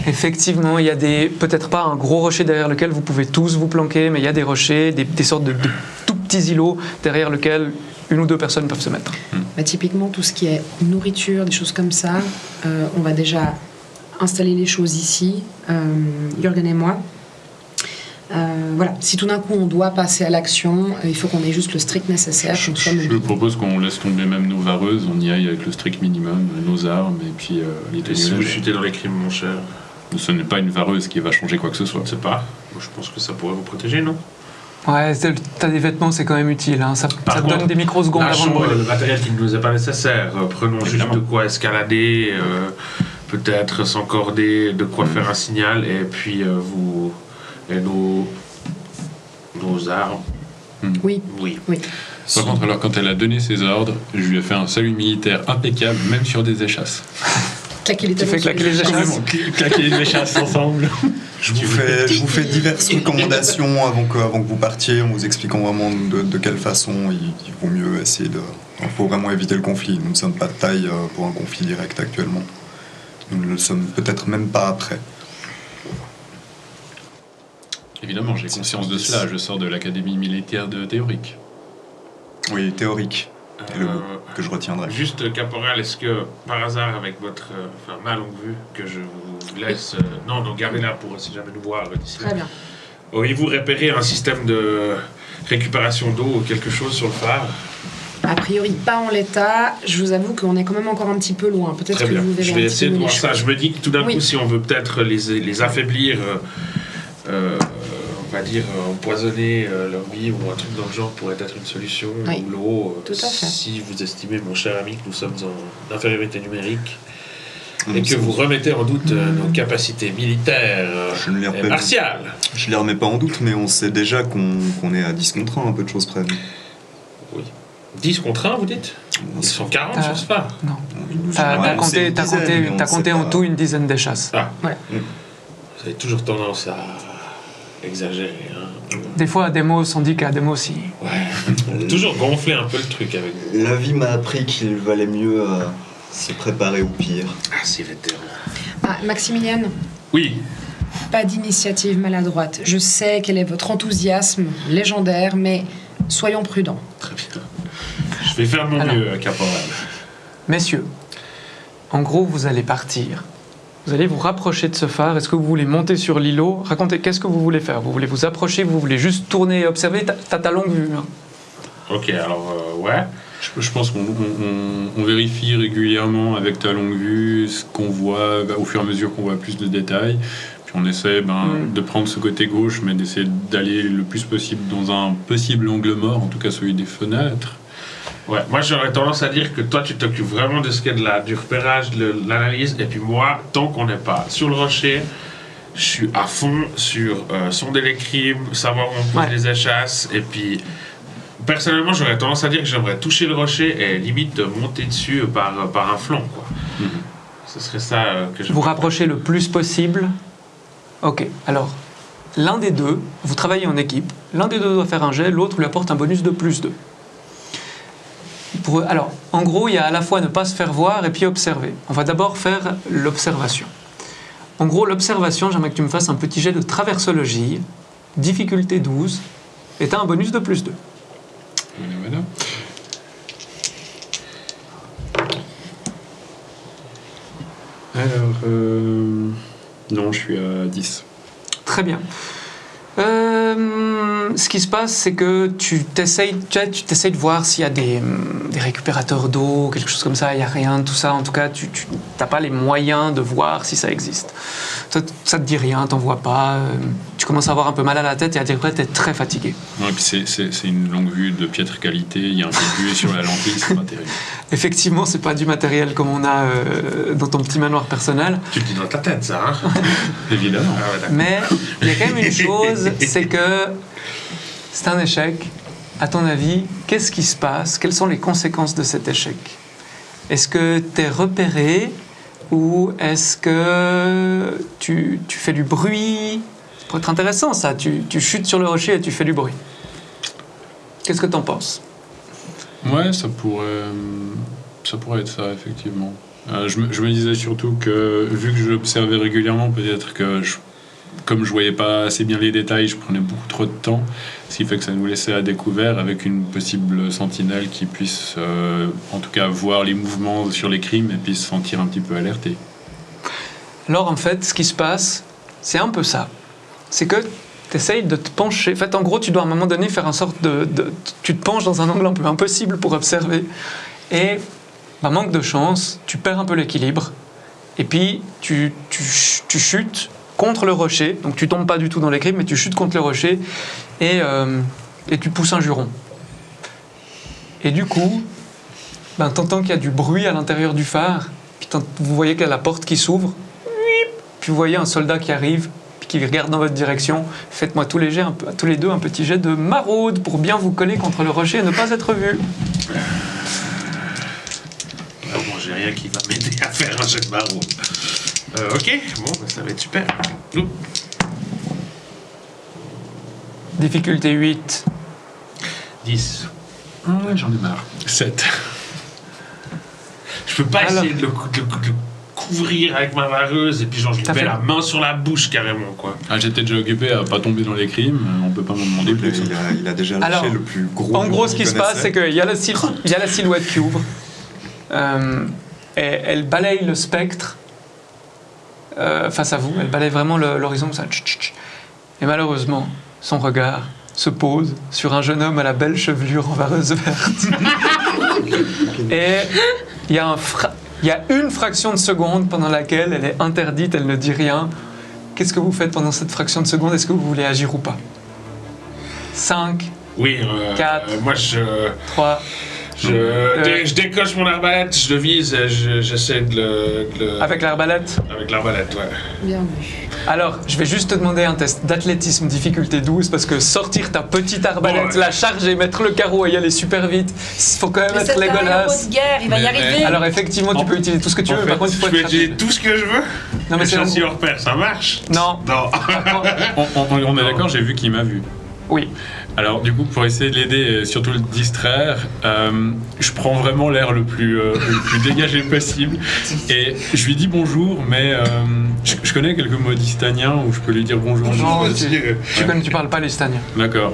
Effectivement, il y a peut-être pas un gros rocher derrière lequel vous pouvez tous vous planquer, mais il y a des rochers, des sortes de tout petits îlots derrière lesquels une ou deux personnes peuvent se mettre. Bah, typiquement, tout ce qui est nourriture, des choses comme ça, on va déjà installer les choses ici, Jürgen et moi. Voilà, si tout d'un coup on doit passer à l'action, il faut qu'on ait juste le strict nécessaire. qu'on soit Je mobile. propose qu'on laisse tomber même nos vareuses, on y aille avec le strict minimum, nos armes et puis les Et tenues si vous légères. chutez dans les crimes, mon cher, Ce n'est pas une vareuse qui va changer quoi que ce soit. je ne sais pas. Moi, je pense que ça pourrait vous protéger, non? Ouais, t'as des vêtements, c'est quand même utile. Hein. Ça Par te contre, donne des microsecondes La avant de chambre, brûler. le matériel qui ne nous est pas nécessaire. Prenons juste Évidemment. de quoi escalader, peut-être s'encorder, de quoi faire un signal, et puis nos armes. Oui, Oui. oui. Par contre, alors quand elle a donné ses ordres, je lui ai fait un salut militaire impeccable, même sur des échasses. Claquer les Tu talons fais sur claquer les chaises. échasses. Claquer les échasses ensemble. Je vous fais diverses recommandations avant que vous partiez, en vous expliquant vraiment de quelle façon il vaut mieux essayer de... Il faut vraiment éviter le conflit. Nous ne sommes pas de taille pour un conflit direct actuellement. Nous ne le sommes peut-être même pas après. Évidemment, j'ai conscience de cela. Je sors de l'académie militaire de Théorique. Oui, théorique, est le mot que je retiendrai. Juste, caporal, est-ce que par hasard, avec votre ma longue vue, que je vous laisse. Non, donc gardez-la pour si jamais nous voir d'ici là. Très bien. Auriez-vous repéré un système de récupération d'eau ou quelque chose sur le phare? A priori, pas en l'état. Je vous avoue qu'on est quand même encore un petit peu loin. Peut-être Très que bien. vous verrez Je vais un petit essayer peu de mieux voir les ça. choses. Je me dis que tout d'un Oui. coup, si on veut peut-être les affaiblir, on va dire empoisonner leur vie ou un truc dans le genre pourrait être une solution. Oui. Ou l'eau. Tout à fait. Si vous estimez, mon cher ami, que nous sommes en infériorité numérique et Nous que sommes- vous remettez en doute nos capacités militaires Je ne les et remets- martiales. Je les remets pas en doute, mais on sait déjà qu'on est à 10 contre 1, un peu de choses près. Oui. 10 contre 1, vous dites? Ils sont 40 Ah. sur ce phare. Non. Ouais, T'as on sait compté, une t'as dizaine, compté, mais on t'as sait compté en pas. tout une dizaine d'échasses. Ah, Voilà. vous avez toujours tendance à exagérer. Hein. Des fois, à Demos, on dit qu'à Demos, Ouais. Toujours gonfler un peu le truc avec vous. La vie m'a appris qu'il valait mieux se préparer au pire. Ah, c'est vétéran. Ah, Maximilian, Oui. pas d'initiative maladroite. Je sais quel est votre enthousiasme légendaire, mais soyons prudents. Très bien. Je vais faire de mon Alors. mieux, caporal. Messieurs, en gros, vous allez partir. Vous allez vous rapprocher de ce phare. Est-ce que vous voulez monter sur l'îlot? Racontez, qu'est-ce que vous voulez faire? Vous voulez vous approcher? Vous voulez juste tourner et observer? T'as ta longue vue. Hein. Ok, alors, ouais. Je pense qu'on vérifie régulièrement avec ta longue vue ce qu'on voit au fur et à mesure qu'on voit plus de détails. Puis on essaie de prendre ce côté gauche, mais d'essayer d'aller le plus possible dans un possible angle mort, en tout cas celui des fenêtres. Ouais, moi j'aurais tendance à dire que toi tu t'occupes vraiment de ce qui est du repérage, de l'analyse, et puis moi, tant qu'on n'est pas sur le rocher, je suis à fond sur sonder les crimes, savoir où on pose Ouais. les échasses, et puis personnellement, j'aurais tendance à dire que j'aimerais toucher le rocher et limite monter dessus par un flanc, quoi. Ce serait ça que je... Vous rapprochez le plus possible. Ok, alors, l'un des deux, vous travaillez en équipe, l'un des deux doit faire un jet, l'autre lui apporte un bonus de +2. Alors, en gros, il y a à la fois ne pas se faire voir et puis observer. On va d'abord faire l'observation. En gros, l'observation, j'aimerais que tu me fasses un petit jet de traversologie, difficulté 12, et tu as un bonus de +2. Voilà. Alors, non, je suis à 10. Très bien. Ce qui se passe, c'est que tu t'essayes de voir s'il y a des récupérateurs d'eau, quelque chose comme ça. Il n'y a rien de tout ça. En tout cas, tu n'as pas les moyens de voir si ça existe. Ça te dit rien, t'en vois pas. Tu commences à avoir un peu mal à la tête et à dire que tu es très fatigué. Ouais, puis c'est une longue vue de piètre qualité. Il y a un peu de buée sur la lentille, c'est pas terrible. Effectivement, c'est pas du matériel comme on a dans ton petit manoir personnel. Tu le dis dans ta tête, ça, hein? Évidemment. Ah ouais, d'accord. Mais il y a quand même une chose, c'est que c'est un échec. À ton avis, qu'est-ce qui se passe? Quelles sont les conséquences de cet échec? Est-ce que tu es repéré ou est-ce que tu fais du bruit? Ça pourrait être intéressant, ça. Tu chutes sur le rocher et tu fais du bruit. Qu'est-ce que tu en penses? Ouais, ça pourrait être ça, effectivement. Je me disais surtout que, vu que je l'observais régulièrement, peut-être que, comme je voyais pas assez bien les détails, je prenais beaucoup trop de temps, ce qui fait que ça nous laissait à découvert avec une possible sentinelle qui puisse, en tout cas, voir les mouvements sur les crimes et puis se sentir un petit peu alerté. Alors, en fait, ce qui se passe, c'est un peu ça. C'est que tu essayes de te pencher. En fait, en gros, tu dois à un moment donné faire une sorte tu te penches dans un angle un peu impossible pour observer. Et, manque de chance, tu perds un peu l'équilibre. Et puis, tu chutes contre le rocher. Donc, tu tombes pas du tout dans les crimes, mais tu chutes contre le rocher. Et tu pousses un juron. Et du coup, t'entends qu'il y a du bruit à l'intérieur du phare. Puis vous voyez qu'il y a la porte qui s'ouvre. Puis vous voyez un soldat qui arrive, puis qui regarde dans votre direction. Faites-moi tous les deux un petit jet de maraude pour bien vous coller contre le rocher et ne pas être vu. Bon, j'ai rien qui va m'aider à faire un jet de maraude. Ok, bon, ça va être super. Oups. Difficulté 8. 10. J'en ai marre. 7. Je peux pas Alors. essayer de le couvrir avec ma vareuse et puis genre je lui T'as mets fait- la main sur la bouche carrément, quoi. J'étais déjà occupé à pas tomber dans les crimes, on peut pas m'en demander plus. Il a déjà lâché Alors, le plus gros. En gros, ce qu'il qui se passe, connaissait. c'est qu'il y a la silhouette qui ouvre. Et elle balaye le spectre face à vous. Elle balaye vraiment l'horizon. Ça. Et malheureusement, son regard se pose sur un jeune homme à la belle chevelure en vareuse verte. Et il y a une fraction de seconde pendant laquelle elle est interdite, elle ne dit rien. Qu'est-ce que vous faites pendant cette fraction de seconde? Est-ce que vous voulez agir ou pas? 5, Oui, 4. Moi je 3... je décoche mon arbalète, je le vise, j'essaie de le... Avec l'arbalète? Avec l'arbalète, ouais. Bien vu. Alors, je vais juste te demander un test d'athlétisme difficulté 12 parce que sortir ta petite arbalète, Bon, ouais. la charger, mettre le carreau et y aller super vite, faut quand même Mais être c'est un héros Legolas. de guerre, il va y Mais- arriver. Alors effectivement, tu peux utiliser tout ce que tu veux, en mais par fait, contre, il faut Je peux être utiliser rapide. tout ce que je veux. Non, mais Le c'est châssis hors pair, ça marche? Non. Non. On est d'accord, j'ai vu qu'il m'a vu. Oui. Alors du coup, pour essayer de l'aider et surtout le distraire, je prends vraiment l'air le plus dégagé possible et je lui dis bonjour, mais je connais quelques mots d'Istanien où je peux lui dire bonjour. Non, Vas-y. tu parles pas l'estanien. D'accord.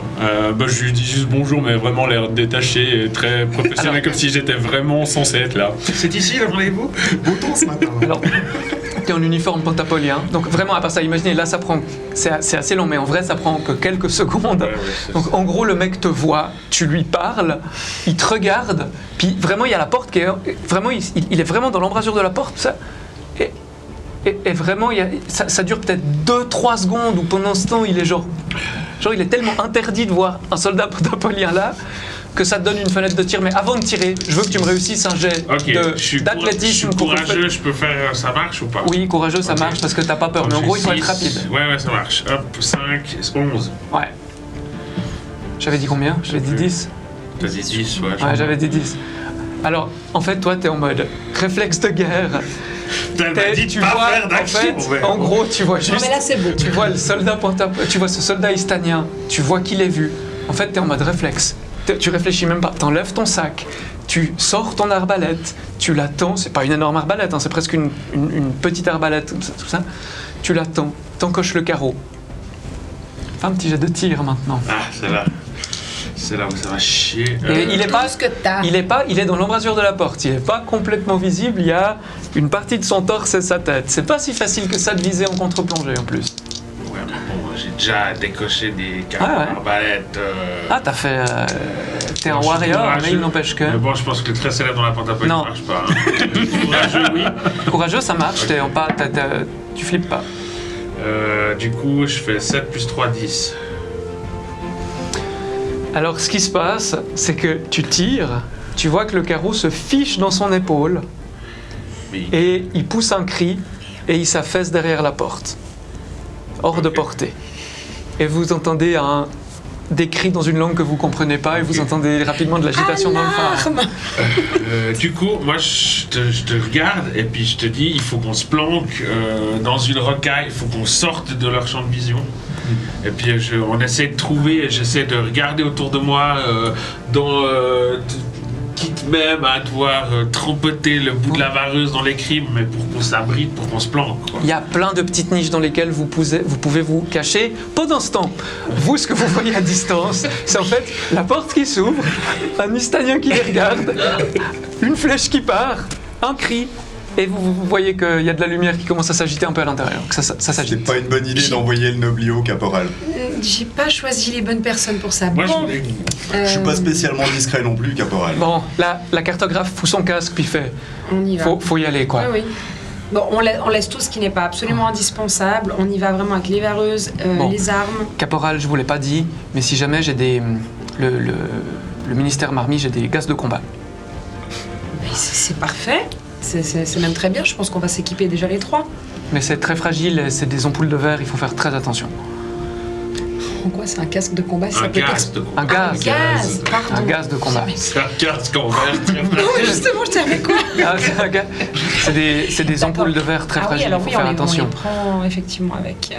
Je lui dis juste bonjour, mais vraiment l'air détaché et très professionnel, Alors- comme si j'étais vraiment censé être là. C'est ici le rendez-vous? Beau temps ce matin. Alors, t'es en uniforme pentapolien, donc vraiment à part ça, imaginez, là c'est assez long, mais en vrai ça prend que quelques secondes. Ouais, c'est Donc en gros, le mec te voit, tu lui parles, il te regarde, puis vraiment il y a la porte qui est vraiment, il est vraiment dans l'embrasure de la porte, ça, et vraiment ça dure peut-être 2-3 secondes où pendant ce temps il est genre il est tellement interdit de voir un soldat pentapolien là que ça te donne une fenêtre de tir. Mais avant de tirer, je veux que tu me réussisses un jet Ok, je suis d'athlétisme. pour que- courageux, je peux faire... Ça marche ou pas? Oui, courageux, ça Ok. marche parce que t'as pas peur. Mais en gros, il faut être rapide. Ouais, ça marche. Hop, 5, 11. Ouais. J'avais dit combien? J'avais dit 10. T'as dit 10, ouais. Ouais, j'avais dit 10. Alors, en fait, toi, t'es en mode réflexe de guerre. T'as dit Tu pas vois, faire en d'action. fait, ouais. en gros, tu vois Non, juste... mais là, c'est beau. Tu vois le soldat tu vois ce soldat histanien, tu vois qu'il est vu. En fait, t'es en mode réflexe. Tu réfléchis même pas. T'enlèves ton sac, tu sors ton arbalète, tu l'attends. C'est pas une énorme arbalète, hein, c'est presque une petite arbalète, tout ça. Tu l'attends, t'encoches le carreau. Fais un petit jet de tir maintenant. Ah, c'est là. C'est là où ça va chier. Et il est pas... Tout ce que t'as. Il est dans l'embrasure de la porte, il n'est pas complètement visible, il y a une partie de son torse et sa tête. C'est pas si facile que ça de viser en contre-plongée en plus. Ouais, mais bon, j'ai déjà décoché des cartes Ah ouais. arbalètes. Ah, t'as fait... T'es un Bon, je suis warrior, courageux, mais il n'empêche que... Mais bon, je pense que le très célèbre dans la pentapolie ne Non. marche pas. Hein. Courageux, oui. Courageux, ça marche, t'es en pas, tu flippes pas. Du coup, je fais 7 plus 3, 10. Alors, ce qui se passe, c'est que tu tires, tu vois que le carreau se fiche dans son épaule, Oui. et il pousse un cri, et il s'affaisse derrière la porte. Hors de Ok. portée. Et vous entendez des cris dans une langue que vous comprenez pas, et vous entendez rapidement de l'agitation dans le phare. Alarme. Du coup, moi, je te regarde et puis je te dis, il faut qu'on se planque dans une rocaille, il faut qu'on sorte de leur champ de vision. Et puis on essaie de trouver, j'essaie de regarder autour de moi, quitte même à devoir trempeter le bout de la vareuse dans les crimes, mais pour qu'on s'abrite, pour qu'on se planque. Quoi. Il y a plein de petites niches dans lesquelles vous pouvez vous cacher. Pendant ce temps, vous, ce que vous voyez à distance, c'est en fait la porte qui s'ouvre, un histanien qui les regarde, une flèche qui part, un cri, et vous voyez qu'il y a de la lumière qui commence à s'agiter un peu à l'intérieur. Que ça C'est s'agite. pas une bonne idée d'envoyer le noblio au caporal. J'ai pas choisi les bonnes personnes pour ça. Moi, je Bon, voulais... Je suis pas spécialement discret non plus, caporal. Bon, là, la cartographe fout son casque puis fait on y va. faut y aller, quoi. Oui, oui. Bon, on laisse tout ce qui n'est pas absolument indispensable. On y va vraiment avec les vareuses, Bon. les armes. Caporal, je vous l'ai pas dit, mais si jamais j'ai le ministère m'a remis, j'ai des gaz de combat. Mais c'est parfait. C'est même très bien. Je pense qu'on va s'équiper déjà les trois. Mais c'est très fragile, et c'est des ampoules de verre, il faut faire très attention. En quoi c'est un casque de combat? Ça Un peut gaz être... de Un gaz. Gaz, pardon. Un gaz de combat. C'est un casque en verre très Non, mais justement, je t'avais quoi? Ah, c'est des ampoules de verre très Ah oui, fragiles, alors il faut oui, faire on attention. les prend effectivement avec.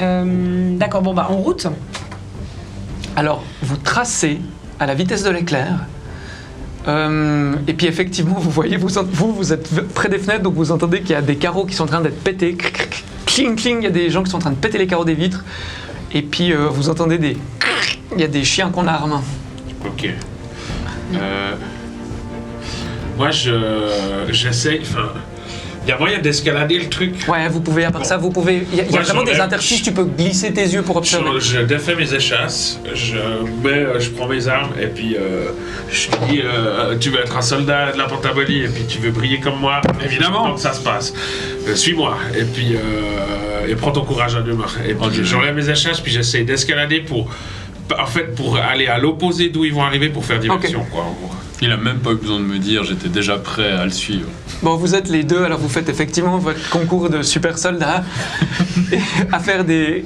D'accord, bon bah en route. Alors, vous tracez à la vitesse de l'éclair, et puis effectivement, vous voyez, vous êtes près des fenêtres, donc vous entendez qu'il y a des carreaux qui sont en train d'être pétés, cling, cling, il y a des gens qui sont en train de péter les carreaux des vitres, et puis vous entendez il y a des chiens qu'on arme. Ok. Moi, j'essaie... Enfin, il y a moyen d'escalader le truc. Ouais, vous pouvez, à part ça, vous pouvez, il y a Moi, vraiment des j'enlève- interstices, tu peux glisser tes yeux pour observer. Je défais mes échasses, je prends mes armes et puis je dis tu veux être un soldat de la Pentabolie et puis tu veux briller comme moi. Évidemment. Donc ça se passe. Suis-moi et puis et prends ton courage à deux mains. Et puis Ok. j'enlève mes échasses puis j'essaie d'escalader pour aller à l'opposé d'où ils vont arriver pour faire diversion quoi. En gros. Il a même pas eu besoin de me dire, j'étais déjà prêt à le suivre. Bon, vous êtes les deux, alors vous faites effectivement votre concours de super soldats et à faire des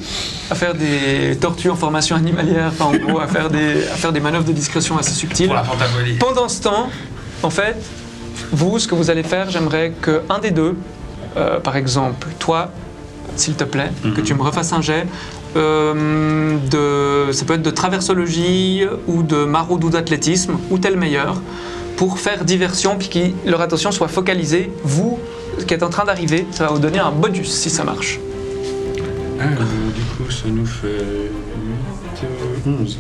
tortues en formation animalière, enfin en gros à faire des manœuvres de discrétion assez subtiles. Pour la Pentabolie. Pendant ce temps, en fait, vous, ce que vous allez faire, j'aimerais que un des deux, par exemple, toi, s'il te plaît, que tu me refasses un jet. Ça peut être de traversologie ou de maraude ou d'athlétisme, où t'es le meilleur, pour faire diversion puis que leur attention soit focalisée. Vous, qui êtes en train d'arriver, ça va vous donner un bonus si ça marche. Du coup, ça nous fait 8, 11.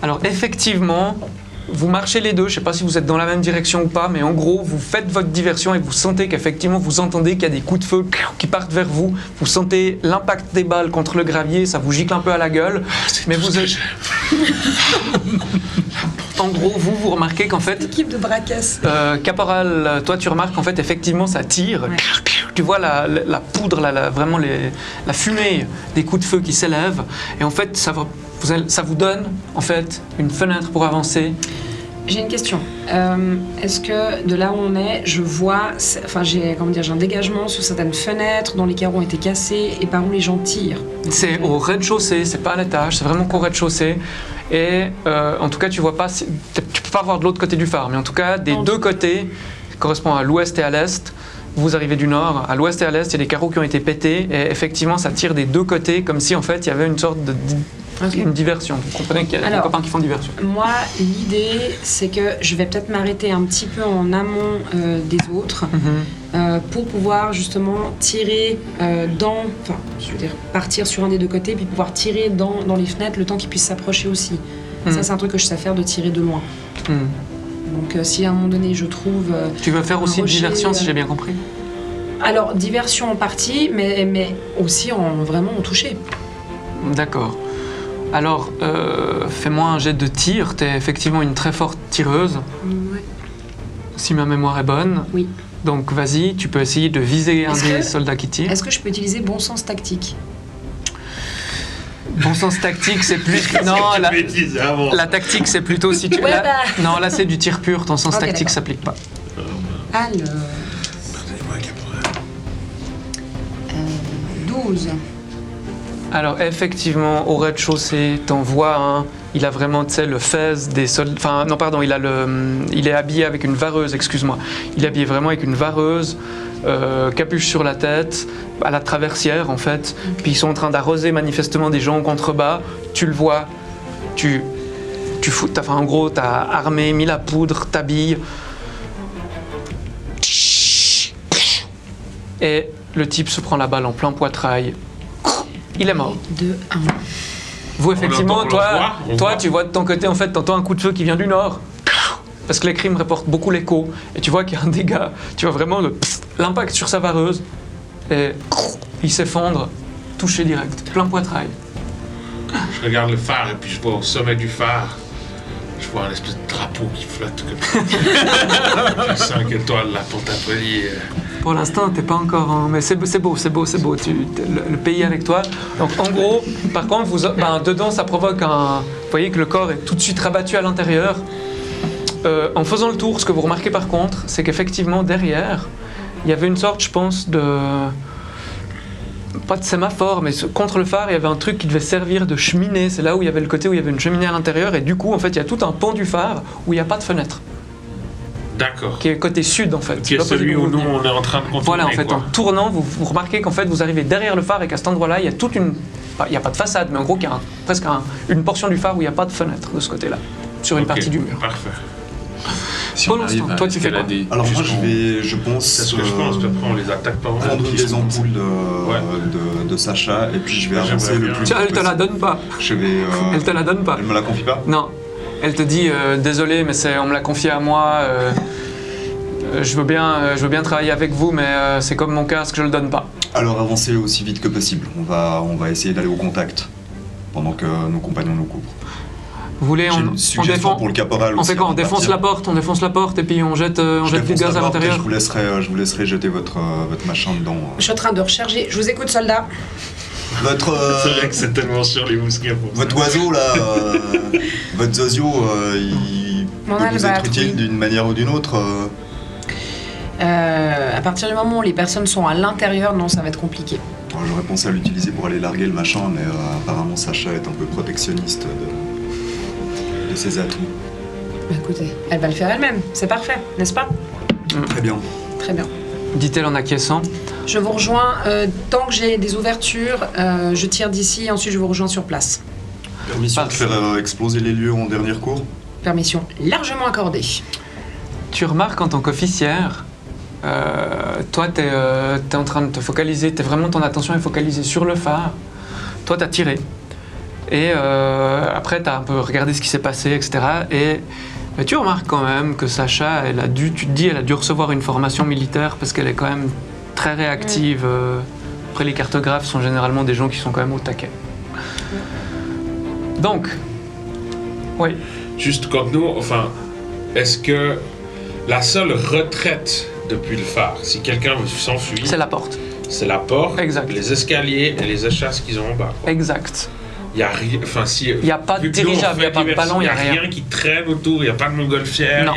Alors effectivement, vous marchez les deux, je ne sais pas si vous êtes dans la même direction ou pas, mais en gros, vous faites votre diversion et vous sentez qu'effectivement, vous entendez qu'il y a des coups de feu qui partent vers vous. Vous sentez l'impact des balles contre le gravier, ça vous gicle un peu à la gueule. Mais vous êtes... En gros, vous remarquez qu'en fait, Équipe de bracasse. Caporal, toi tu remarques qu'en fait effectivement ça tire. Ouais. Tu vois la poudre, vraiment la fumée des coups de feu qui s'élèvent. Et en fait ça vous donne en fait une fenêtre pour avancer J'ai une question. Est-ce que de là où on est, je vois, j'ai un dégagement sur certaines fenêtres dont les carreaux ont été cassés et par où les gens tirent. C'est au rez-de-chaussée, c'est pas à l'étage, c'est vraiment qu'au rez-de-chaussée. Et en tout cas, tu vois pas, tu peux pas voir de l'autre côté du phare, mais en tout cas, des deux côtés, correspond à l'ouest et à l'est. Vous arrivez du nord, à l'ouest et à l'est, il y a des carreaux qui ont été pétés, et effectivement, ça tire des deux côtés, comme si en fait, il y avait une sorte de une diversion. Vous comprenez qu'il y a des copains qui font diversion. Moi, l'idée, c'est que je vais peut-être m'arrêter un petit peu en amont des autres pour pouvoir justement tirer partir sur un des deux côtés, puis pouvoir tirer dans les fenêtres le temps qu'ils puissent s'approcher aussi. Ça, c'est un truc que je sais faire, de tirer de loin. Donc, si à un moment donné, je trouve... tu veux faire aussi rocher, diversion, si j'ai bien compris? Alors, diversion en partie, mais aussi vraiment en toucher. D'accord. Alors, fais-moi un jet de tir. Tu es effectivement une très forte tireuse. Ouais. Si ma mémoire est bonne. Oui. Donc, vas-y, tu peux essayer de viser un des soldats qui tire. Est-ce que je peux utiliser bon sens tactique? Bon sens tactique, c'est plus... Non, la tactique, c'est plutôt si tu... Non, là, c'est du tir pur. Ton sens tactique s'applique pas. Alors... 12. Alors effectivement, au rez-de-chaussée, t'en vois un, il a vraiment, tu sais, le fez des soldats... Enfin, non, pardon, il est habillé avec une vareuse, excuse-moi. Il est habillé vraiment avec une vareuse, capuche sur la tête, à la traversière, en fait. Puis ils sont en train d'arroser manifestement des gens en contrebas. Tu le vois, tu fous... Enfin, en gros, t'as armé, mis la poudre, t'habilles. Et le type se prend la balle en plein poitrail. Il est mort. 2, 1. Vous, effectivement, toi, tu vois de ton côté, en fait, t'entends un coup de feu qui vient du nord. Parce que les crimes rapportent beaucoup l'écho. Et tu vois qu'il y a un dégât. Tu vois vraiment l'impact sur sa vareuse. Et il s'effondre, touché direct, plein poitrail. Je regarde le phare et puis je vois au sommet du phare, je vois un espèce de drapeau qui flotte comme ça. J'ai 5 étoiles là pour t'appeler. Pour l'instant, t'es pas encore en... Mais c'est beau. Le pays avec toi. Donc, en gros, par contre, dedans, ça provoque un... Vous voyez que le corps est tout de suite rabattu à l'intérieur. En faisant le tour, ce que vous remarquez par contre, c'est qu'effectivement, derrière, il y avait une sorte, je pense, de... Pas de sémaphore, mais contre le phare, il y avait un truc qui devait servir de cheminée. C'est là où il y avait le côté où il y avait une cheminée à l'intérieur. Et du coup, en fait, il y a tout un pan du phare où il n'y a pas de fenêtre. D'accord. Qui est côté sud, en fait. Qui est celui où nous, on est en train de contourner. Voilà, en fait, en tournant, vous remarquez qu'en fait, vous arrivez derrière le phare et qu'à cet endroit-là, il y a toute une... Il n'y a pas de façade, mais en gros, il y a presque une portion du phare où il n'y a pas de fenêtre de ce côté-là, sur une partie du mur. Parfait. Si Pour on arrive l'instant, à toi, tu fais quoi? escalader Alors moi, je pense... C'est ce que je pense, puis après on les attaque pas. Prendre une des ampoules de Sacha, et puis je vais avancer le plus Tiens, elle te la possible. donne pas. Je vais... Elle te la donne pas. Elle me la confie pas? Non. Elle te dit, désolé, mais on me l'a confié à moi. Je veux bien travailler avec vous, mais c'est comme mon casque, je le donne pas. Alors avancez aussi vite que possible. On va essayer d'aller au contact pendant que nos compagnons nous couvrent. Vous voulez, J'ai on une suggestion défend. pour le caporal On aussi fait quoi? avant On de défonce partir. la porte et puis on jette du défonce gaz la à porte et l'intérieur. je vous laisserai jeter votre machin dedans. Je suis en train de recharger. Je vous écoute, soldat. Votre C'est vrai que c'est tellement sur les mousquets pour ça. votre oiseau là, votre zozio, il Mon peut vous être albâtre, utile oui. d'une manière ou d'une autre. À partir du moment où les personnes sont à l'intérieur, non, ça va être compliqué. Alors, j'aurais pensé à l'utiliser pour aller larguer le machin, mais apparemment Sacha est un peu protectionniste de ses atouts. Bah, écoutez, elle va le faire elle-même. C'est parfait, n'est-ce pas? Très bien. Très bien. Dit-elle en acquiesçant. Je vous rejoins. Tant que j'ai des ouvertures, je tire d'ici. Ensuite, je vous rejoins sur place. Permission de faire exploser les lieux en dernier recours. Permission largement accordée. Tu remarques en tant qu'officière, toi, t'es en train de te focaliser, vraiment ton attention est focalisée sur le phare. Toi, t'as tiré. Et après, t'as un peu regardé ce qui s'est passé, etc. Mais tu remarques quand même que Sacha, elle a dû recevoir une formation militaire parce qu'elle est quand même très réactive. Après, les cartographes sont généralement des gens qui sont quand même au taquet. Donc, oui. Juste comme nous, enfin, est-ce que la seule retraite depuis le phare, si quelqu'un veut s'enfuir, C'est la porte. c'est la porte, Exact. les escaliers et les échasses qu'ils ont en bas. Exact. Il y a rien. Enfin, si. Il n'y a pas de vu que nous, on dirigeable, il n'y a fait pas de diversion, ballon, il n'y a rien. qui traîne autour, il n'y a pas de montgolfière, Non.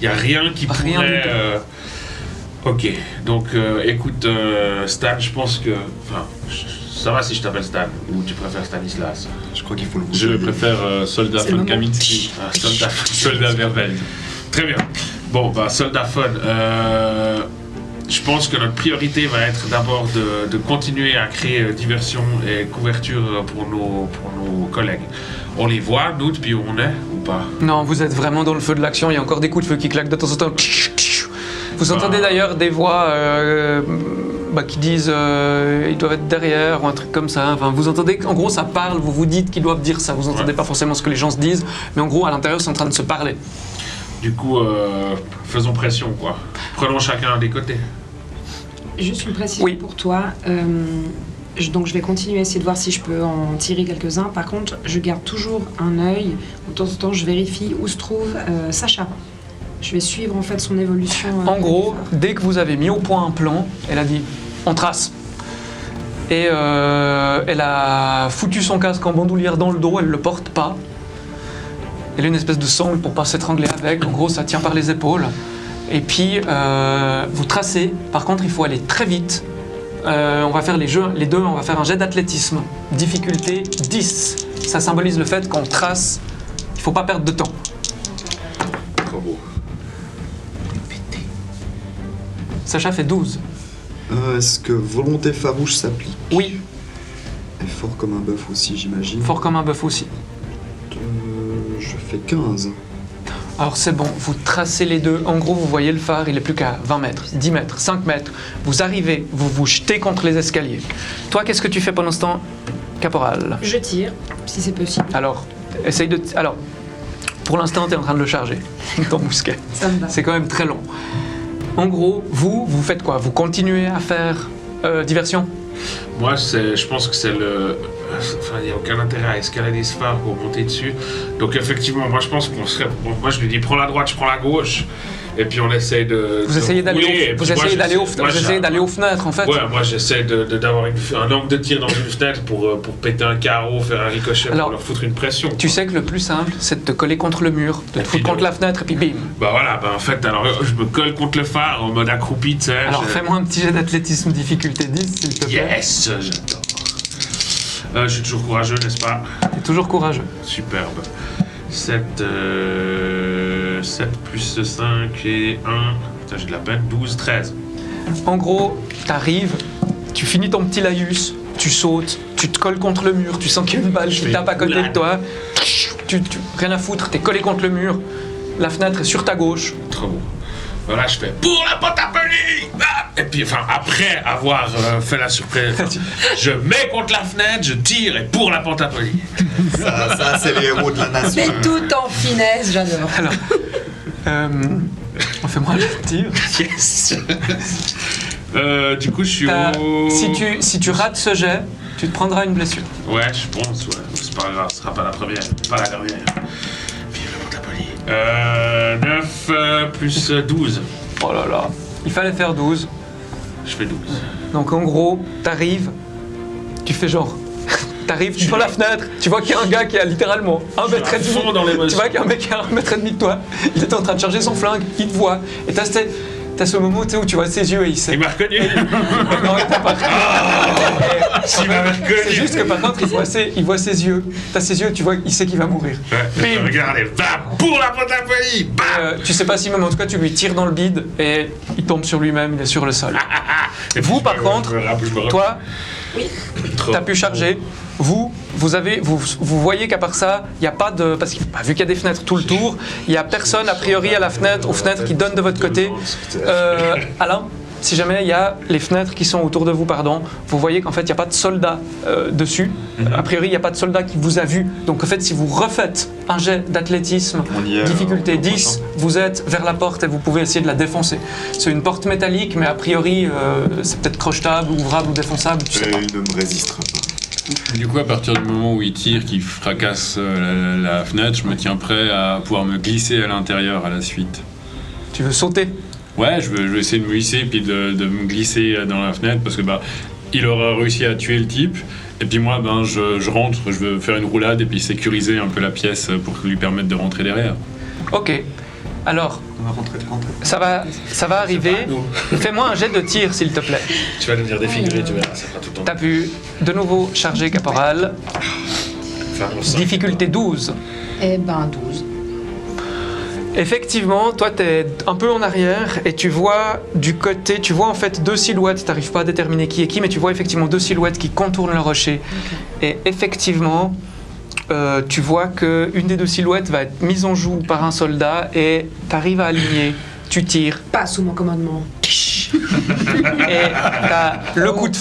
il y a rien qui Rien pourrait. du tout. Ok, donc écoute, Stan, je pense que. Enfin, ça va si je t'appelle Stan, ou tu préfères Stanislas? Je crois qu'il faut le Je rouler. préfère soldat C'est le von moment. Kaminski. Soldat Vervelde. Très bien. Bon, bah, Soldat Fun, je pense que notre priorité va être d'abord de continuer à créer diversion et couverture pour nos collègues. On les voit, nous, depuis où on est, ou pas? Non, vous êtes vraiment dans le feu de l'action, il y a encore des coups de feu qui claquent de temps en temps. Vous entendez d'ailleurs des voix qui disent ils doivent être derrière ou un truc comme ça. Enfin, vous entendez qu'en gros ça parle, vous vous dites qu'ils doivent dire ça. Vous entendez pas forcément ce que les gens se disent, mais en gros à l'intérieur c'est en train de se parler. Du coup, faisons pression, quoi. Prenons chacun des côtés. Juste une précision Oui. pour toi. Donc je vais continuer à essayer de voir si je peux en tirer quelques-uns. Par contre, je garde toujours un œil. De temps en temps, je vérifie où se trouve Sacha. Je vais suivre en fait son évolution. En gros, dès que vous avez mis au point un plan, elle a dit on trace. Et elle a foutu son casque en bandoulière dans le dos, elle le porte pas. Elle a une espèce de sangle pour pas s'étrangler avec. En gros, ça tient par les épaules. Et puis vous tracez. Par contre, il faut aller très vite. On va faire les deux. On va faire un jet d'athlétisme. Difficulté 10. Ça symbolise le fait qu'on trace. Il faut pas perdre de temps. Trop beau. Sacha fait 12. Est-ce que volonté farouche s'applique? Oui, Et fort comme un bœuf aussi, j'imagine. fort comme un bœuf aussi. Je fais 15. Alors c'est bon, vous tracez les deux. En gros, vous voyez le phare, il est plus qu'à 20 mètres, 10 mètres, 5 mètres. Vous arrivez, vous vous jetez contre les escaliers. Toi, qu'est-ce que tu fais pendant ce temps, caporal? Je tire, si c'est possible. Alors, essaye de... Alors, pour l'instant, tu es en train de le charger, ton mousquet. Ça me va. C'est quand même très long. En gros, vous faites quoi? Vous continuez à faire diversion? Moi, je pense que c'est le. Enfin, il n'y a aucun intérêt à escalader ce phare pour monter dessus. Donc, effectivement, moi, je pense qu'on serait. Bon, moi, je lui dis prends la droite, je prends la gauche. Et puis, on essaye de. Vous essayez d'aller rouler, et puis moi, j'essaie- moi, vous essayez d'aller aux fenêtres, en fait. Ouais, moi, j'essaie d'avoir un angle de tir dans une fenêtre pour péter un carreau, faire un ricochet, Alors, pour leur foutre une pression. Tu quoi. sais que le plus simple, c'est de te coller contre le mur, de Et te puis foutre contre la fenêtre, et puis bim. Bah voilà, bah en fait, alors je me colle contre le phare en mode accroupi, tu sais. Alors fais-moi un petit jet d'athlétisme difficulté 10, s'il te plaît. Yes, j'adore. Je suis toujours courageux, n'est-ce pas? T'es toujours courageux. Superbe. 7 plus 5 et 1. Putain, j'ai de la peine. 12, 13. En gros, t'arrives, tu finis ton petit laïus, tu sautes, tu te colles contre le mur, tu sens qu'il y a une balle Je qui fais tape à côté de roulade. toi. Rien à foutre, t'es collé contre le mur. La fenêtre est sur ta gauche. Trop beau. Voilà, je fais pour la Pantapolie. Et puis, enfin, après avoir fait la surprise, je mets contre la fenêtre, je tire et pour la Pantapolie. Ça c'est les héros de la nation. Mais tout en finesse, j'adore. Alors, fais-moi un tir. Yes. Du coup, je suis au. Si tu rates ce jet, tu te prendras une blessure. Ouais, je pense, ouais. C'est pas grave, ce sera pas la première. Pas la dernière. Vive la Pantapolie. 9 plus 12. Oh là là, il fallait faire 12. Je fais 12. Donc en gros, t'arrives, tu fais genre... T'arrives, tu prends la fenêtre, tu vois qu'il y a un gars qui a littéralement 1 mètre et à fond demi. dans l'émotion. Tu vois qu'il y a un mec qui a 1 mètre et demi de toi. Il était en train de charger son flingue, il te voit. Et t'as ce moment tu sais, où tu vois ses yeux et il sait. Il m'a reconnu. Non, il t'a pas S'il m'avait C'est reconnu. juste que par contre, il voit ses yeux. T'as ses yeux, tu vois, il sait qu'il va mourir. Ouais, Bim. regardez, bam, pour la Pantapolie, bam. Tu sais pas si même, en tout cas, tu lui tires dans le bide et il tombe sur lui-même, il est sur le sol. Et Vous, puis, par je me- contre, je me rappelle- Toi, Trop. t'as pu charger. Vous voyez qu'à part ça, il n'y a pas de... Parce que vu qu'il y a des fenêtres tout le tour, il n'y a personne a priori à la fenêtre, aux fenêtres qui donnent de votre côté. Alain, si jamais il y a les fenêtres qui sont autour de vous, pardon, vous voyez qu'en fait il n'y a pas de soldat dessus. A priori il n'y a pas de soldat qui vous a vu. Donc en fait si vous refaites un jet d'athlétisme, On y est, difficulté au 10, vous êtes vers la porte et vous pouvez essayer de la défoncer. C'est une porte métallique mais a priori c'est peut-être crochetable, ouvrable ou défonçable, tu sais pas. Il ne me résistera pas. Du coup, à partir du moment où il tire, qu'il fracasse la fenêtre, je me tiens prêt à pouvoir me glisser à l'intérieur à la suite. Tu veux sauter? Ouais, je veux essayer de me hisser puis de me glisser dans la fenêtre parce que il aura réussi à tuer le type Et puis moi, je rentre, je veux faire une roulade et puis sécuriser un peu la pièce pour lui permettre de rentrer derrière. Ok. Alors, On va rentrer. ça va arriver. Fais-moi un jet de tir, s'il te plaît. Tu vas devenir défiguré, tu verras, ça fera tout le temps. T'as pu de nouveau charger caporal. Faire mon sang. Difficulté 12. Eh ben 12. Effectivement, toi, t'es un peu en arrière et tu vois du côté, tu vois en fait deux silhouettes, t'arrives pas à déterminer qui est qui, mais tu vois effectivement deux silhouettes qui contournent le rocher. Et effectivement, tu vois qu'une des deux silhouettes va être mise en joue par un soldat et t'arrives à aligner, tu tires. Pas sous mon commandement. Et t'as le coup de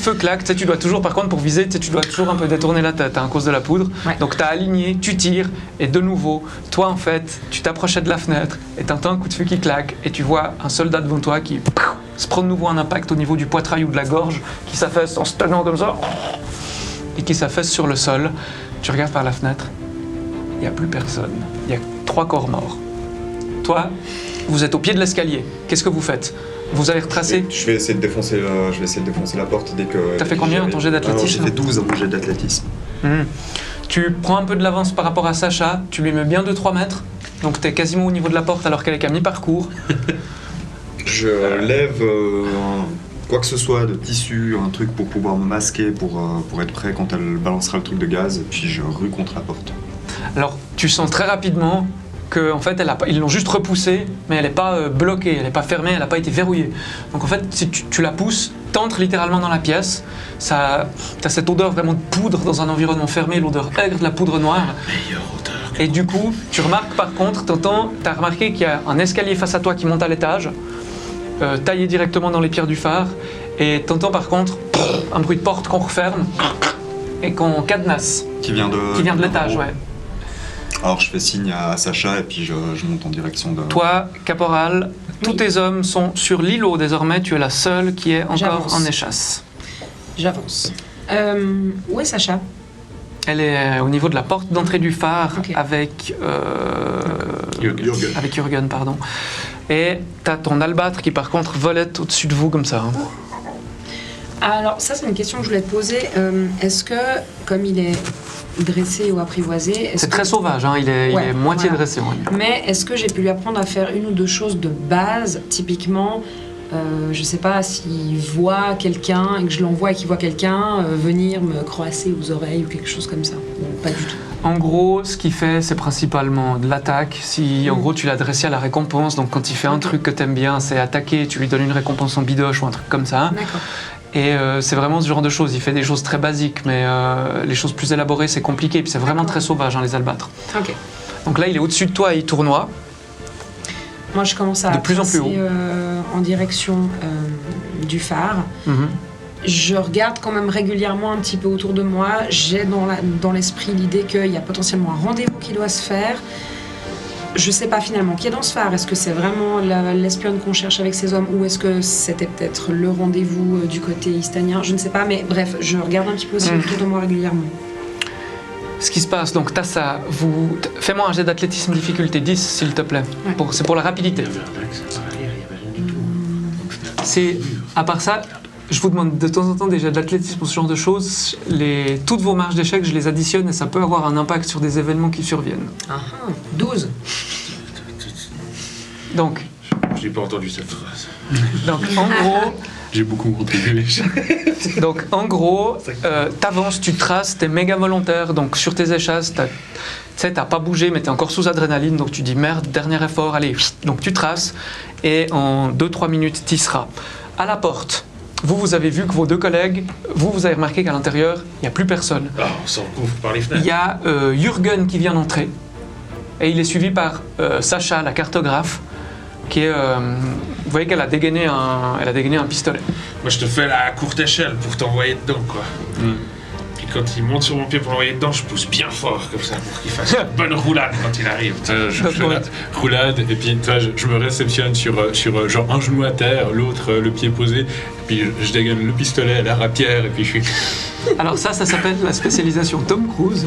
feu claque, tu sais, tu dois toujours, par contre pour viser, tu sais, tu dois toujours un peu détourner la tête à cause de la poudre. Ouais. Donc t'as aligné, tu tires, et de nouveau, toi en fait, tu t'approchais de la fenêtre, et t'entends un coup de feu qui claque, et tu vois un soldat devant toi qui se prend de nouveau un impact au niveau du poitrail ou de la gorge, qui s'affaisse en se tenant comme ça, et qui s'affaisse sur le sol. Tu regardes par la fenêtre, il n'y a plus personne, il y a 3 corps morts. Toi, vous êtes au pied de l'escalier, qu'est-ce que vous faites ? Vous avez retracé ? Je vais essayer de défoncer la porte dès que... T'as fait combien en ton jet d'athlétisme ? Alors, j'ai fait 12 en mon jet d'athlétisme. Tu prends un peu de l'avance par rapport à Sacha, tu lui mets bien 2-3 mètres, donc t'es quasiment au niveau de la porte alors qu'elle est qu'à mi-parcours. Je lève quoi que ce soit de tissu, un truc pour pouvoir me masquer, pour être prêt quand elle balancera le truc de gaz, et puis je rue contre la porte. Alors tu sens très rapidement que en fait, ils l'ont juste repoussée, mais elle n'est pas bloquée, elle n'est pas fermée, elle n'a pas été verrouillée. Donc en fait, si tu la pousses, t'entres littéralement dans la pièce, t'as cette odeur vraiment de poudre dans un environnement fermé, l'odeur aigre de la poudre noire. Meilleure odeur. Et du coup, tu remarques par contre, t'as remarqué qu'il y a un escalier face à toi qui monte à l'étage, taillé directement dans les pierres du phare, et t'entends par contre un bruit de porte qu'on referme et qu'on cadenasse, Qui vient de l'étage, ouais. Alors je fais signe à Sacha et puis je monte en direction de... Toi, caporal, tous Oui. tes hommes sont sur l'îlot désormais, tu es la seule qui est encore J'avance. en échasse. J'avance. Où est Sacha? Elle est au niveau de la porte d'entrée du phare Ok. avec Jürgen. Jürgen, pardon. Et t'as ton albâtre qui par contre volette au-dessus de vous comme ça. Hein. Alors ça c'est une question que je voulais te poser. Est-ce que comme il est dressé ou apprivoisé, est-ce C'est que- très sauvage, hein, il est moitié voilà. dressé. On va dire. Mais est-ce que j'ai pu lui apprendre à faire une ou deux choses de base, typiquement, je sais pas, s'il voit quelqu'un et que je l'envoie et qu'il voit quelqu'un venir me croasser aux oreilles ou quelque chose comme ça, ou pas du tout. En gros, ce qu'il fait, c'est principalement de l'attaque. Si en gros tu l'as dressé à la récompense, donc quand il fait un truc que t'aimes bien, c'est attaquer, tu lui donnes une récompense en bidoche ou un truc comme ça. D'accord. Et c'est vraiment ce genre de choses. Il fait des choses très basiques, mais les choses plus élaborées, c'est compliqué. Puis c'est vraiment D'accord. très sauvage, hein, les albâtres. Ok. Donc là, il est au-dessus de toi et il tournoie. Moi je commence à De plus en plus tracer, en direction du phare. Mhm. Je regarde quand même régulièrement un petit peu autour de moi. J'ai dans l'esprit l'idée qu'il y a potentiellement un rendez-vous qui doit se faire. Je sais pas finalement qui est dans ce phare. Est-ce que c'est vraiment l'espionne qu'on cherche avec ces hommes ou est-ce que c'était peut-être le rendez-vous du côté istanien? Je ne sais pas, mais bref, je regarde un petit peu aussi autour de moi régulièrement. Ce qui se passe, donc t'as ça. Fais-moi un jet d'athlétisme difficulté 10, s'il te plaît. Ouais. C'est pour la rapidité. Il y avait un axe à l'arrière, il y avait rien du tout. Donc, c'était un- C'est, à part ça, je vous demande de temps en temps des jets d'athlétisme pour ce genre de choses. Toutes vos marges d'échec, je les additionne et ça peut avoir un impact sur des événements qui surviennent. 12. Donc Je n'ai pas entendu cette phrase. en gros. J'ai beaucoup contribué. Donc en gros, t'avances, tu traces, t'es méga volontaire, donc sur tes échasses, t'as pas bougé mais t'es encore sous adrénaline, donc tu dis merde, dernier effort, allez, donc tu traces, et en 2-3 minutes, t'y seras. À la porte, vous avez vu que vos deux collègues, vous avez remarqué qu'à l'intérieur, il n'y a plus personne. Ah, on s'en couvre par les Il fenêtres. y a Jürgen qui vient d'entrer, et il est suivi par Sacha, la cartographe, qui est... vous voyez qu'elle a dégainé un pistolet. Moi, je te fais la courte échelle pour t'envoyer dedans, quoi. Puis quand il monte sur mon pied pour l'envoyer dedans, je pousse bien fort, comme ça, pour qu'il fasse une bonne roulade quand il arrive. Je fais la roulade et puis toi, je me réceptionne sur genre un genou à terre, l'autre le pied posé, et puis je dégaine le pistolet, la rapière et puis je suis... Alors ça s'appelle la spécialisation Tom Cruise.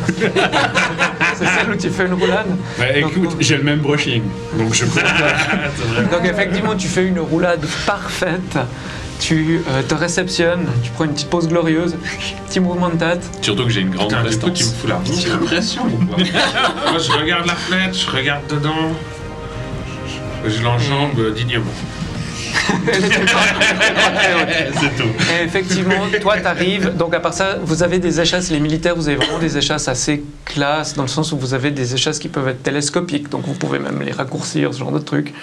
C'est celle où tu fais une roulade. Bah, écoute, j'ai le même brushing, donc je C'est vrai. Donc effectivement, tu fais une roulade parfaite. tu te réceptionnes, tu prends une petite pause glorieuse, petit mouvement de tête. Surtout que j'ai une grande Putain, du coup, tu me prestance. fous la pression ou quoi? Moi, je regarde la fenêtre, je regarde dedans. Je l'enjambe dignement. Elle était pas très haute. C'est tout. Et effectivement, toi, t'arrives. Donc, à part ça, vous avez des échasses. Les militaires, vous avez vraiment des échasses assez classe, dans le sens où vous avez des échasses qui peuvent être télescopiques. Donc, vous pouvez même les raccourcir, ce genre de truc.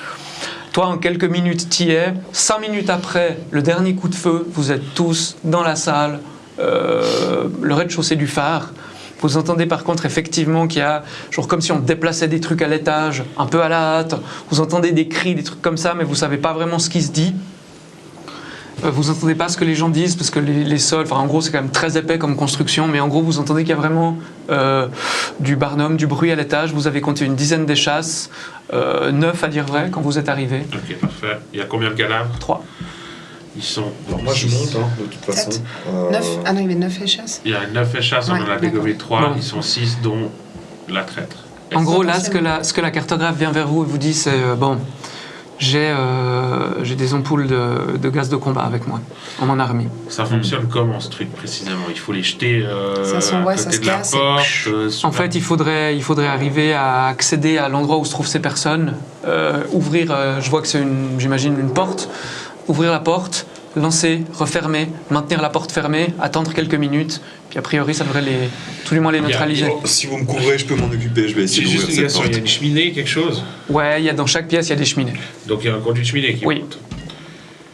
Toi, en quelques minutes, t'y es. 5 minutes après le dernier coup de feu, vous êtes tous dans la salle, le rez-de-chaussée du phare. Vous entendez par contre effectivement qu'il y a, genre comme si on déplaçait des trucs à l'étage, un peu à la hâte. Vous entendez des cris, des trucs comme ça, mais vous savez pas vraiment ce qui se dit. Vous entendez pas ce que les gens disent parce que les sols, enfin en gros c'est quand même très épais comme construction, mais en gros vous entendez qu'il y a vraiment du barnum, du bruit à l'étage. Vous avez compté une dizaine d'échasses, 9 à dire vrai quand vous êtes arrivé. Ok, parfait. Il y a combien de cadavres? 3. Ils sont. Moi, je monte, hein, de toute façon. 7. 9. Ah non, il y avait 9 échasses. Il y a 9 échasses, on Ouais, en a dégobé 3. Bon. Ils sont 6, dont la traître. En gros là ce que la cartographe vient vers vous et vous dit c'est bon, j'ai des ampoules de gaz de combat avec moi, on m'en a remis. Ça fonctionne comment ce truc précisément? Il faut les jeter Ça s'envoie, à ça côté se de la casse. porte. En fait, il faudrait arriver à accéder à l'endroit où se trouvent ces personnes, ouvrir, je vois que c'est j'imagine une porte, ouvrir la porte, lancer, refermer, maintenir la porte fermée, attendre quelques minutes, puis a priori ça devrait tout du moins les neutraliser. Oh, si vous me couvrez, je peux m'en occuper. Je vais C'est essayer juste d'ouvrir une cette question, il y a porte. une cheminée, quelque chose. Ouais, dans chaque pièce il y a des cheminées. Donc il y a un conduit de cheminée qui Oui. monte.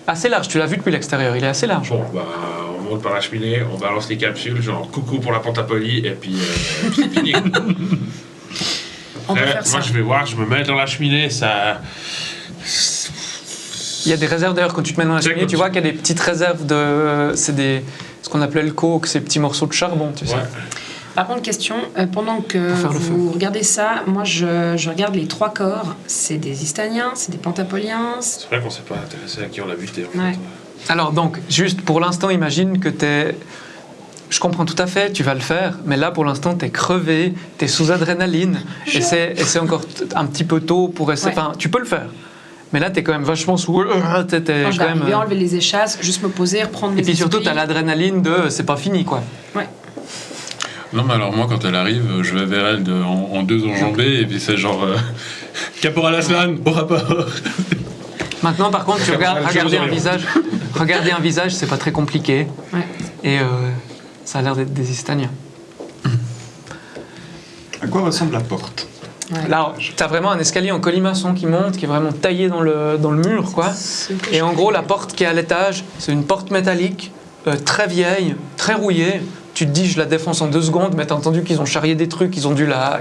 Assez large, tu l'as vu depuis l'extérieur, il est assez large. Bon, bah, on monte par la cheminée, on balance les capsules, genre coucou pour la Pentapolie, et puis c'est fini. On peut Après, faire ça. moi je vais voir, je me mets dans la cheminée, ça. Il y a des réserves d'ailleurs quand tu te mets dans la C'est cheminée, comme tu vois qu'il y a des petites réserves de... c'est ce qu'on appelait le coke, ces petits morceaux de charbon, tu sais. Ouais. Par contre, question, pendant que Pour faire le vous regardez ça, moi je regarde les 3 corps. C'est des Istaniens, c'est des Pentapoliens. C'est vrai qu'on s'est pas intéressé à qui on l'a buté en Ouais. fait. Alors donc, juste pour l'instant, imagine que t'es... Je comprends tout à fait, tu vas le faire, mais là pour l'instant t'es crevé, t'es sous adrénaline, et c'est encore un petit peu tôt pour essayer... Ouais. Enfin, tu peux le faire, mais là t'es quand même vachement sous... T'es Quand je vais quand même... arriver, enlever les échasses, juste me poser, reprendre mes Et puis surtout esprits. t'as l'adrénaline de c'est pas fini quoi. Ouais. Non, mais alors moi, quand elle arrive, je vais vers elle en deux enjambées, et puis c'est genre Caporal Aslan, au rapport. Maintenant par contre, tu regardes, Je vous en regarder un visage, c'est pas très compliqué, Ouais. et ça a l'air d'être des Istaniens. À quoi ressemble la porte? Ouais. Là, t'as vraiment un escalier en colimaçon qui monte, qui est vraiment taillé dans le mur, quoi. Ce que Et je en fais. gua, la porte qui est à l'étage, c'est une porte métallique, très vieille, très rouillée. Tu te dis, je la défonce en 2 secondes, mais t'as entendu qu'ils ont charrié des trucs, ils ont dû la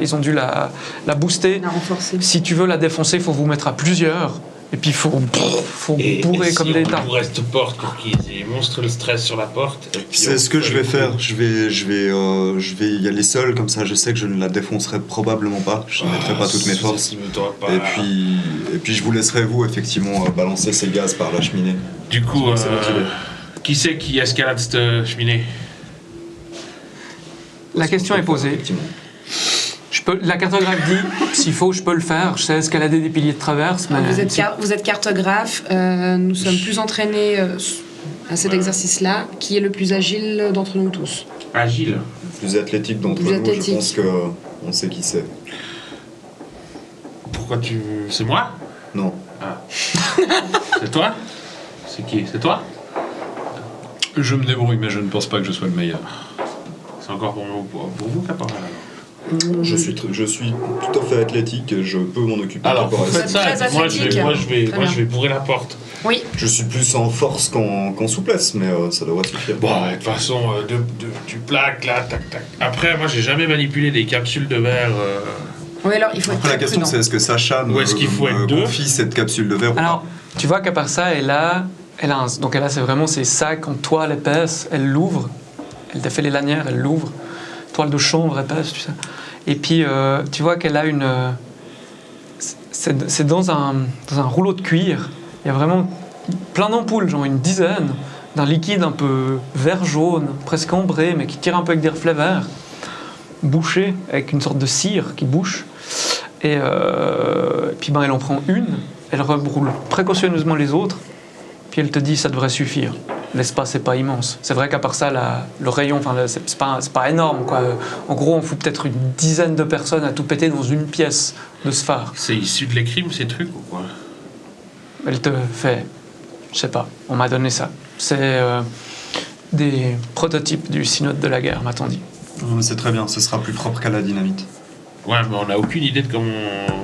booster. On a renforcé. Si tu veux la défoncer, il faut vous mettre à plusieurs. Et puis il faut bourrer et comme si des on tas. bourrait cette porte pour qu'il y ait monstre le stress sur la porte. et puis C'est on ce que fait je vais le faire. coup. Je vais y aller seul, comme ça je sais que je ne la défoncerai probablement pas. Je ne mettrai pas toutes mes forces. Ça me doit pas. Et puis je vous laisserai, vous, effectivement, balancer ces gaz par la cheminée. Du coup, C'est motivé. qui c'est qui escalade cette cheminée? La question est posée. Effectivement. La cartographe dit, s'il faut, je peux le faire. Je sais escalader des piliers de traverse, mais... Vous êtes cartographe, nous sommes plus entraînés à cet exercice-là. Qui est le plus agile d'entre nous tous? Agile. Le plus athlétique d'entre Plus nous, athlétique. je pense qu'on sait qui c'est. Pourquoi tu. C'est moi? Non. C'est toi? C'est qui? C'est toi? Je me débrouille, mais je ne pense pas que je sois le meilleur. C'est encore pour vous, caporal alors. Je suis tout à fait athlétique et je peux m'en occuper. Alors, vous caporal. faites ça, Très et puis moi athlétique. Très je bien. vais bourrer la porte. Oui, Je suis plus en force qu'en souplesse, mais ça devrait suffire. Bon, de toute façon, tu plaques là, tac, tac. Après, moi, j'ai jamais manipulé des capsules de verre. oui, alors il faut être Après, la très question, prudent. c'est est-ce que Sacha Ou est-ce qu'il faut être deux confie cette capsule de verre ou Alors, pas? tu vois qu'à part ça, elle a donc elle a c'est vraiment ces sacs en toile épaisse, elle l'ouvre, elle défait les lanières, elle l'ouvre, toile de chanvre épaisse, tu sais. Et puis tu vois qu'elle a une, c'est dans un rouleau de cuir. Il y a vraiment plein d'ampoules, genre une dizaine, d'un liquide un peu vert jaune, presque ambré, mais qui tire un peu avec des reflets verts, bouché avec une sorte de cire qui bouche. Et puis ben elle en prend une, elle reroule précautionneusement les autres. Puis elle te dit ça devrait suffire. L'espace n'est pas immense. C'est vrai qu'à part ça, le rayon, c'est pas énorme, quoi. En gros, on fout peut-être une dizaine de personnes à tout péter dans une pièce de ce phare. C'est issu de l'écrime, ces trucs, ou quoi? Elle te fait, je sais pas, on m'a donné ça. C'est des prototypes du synode de la guerre, m'a-t-on dit. C'est très bien, ce sera plus propre qu'à la dynamite. Ouais, mais on n'a aucune idée de comment...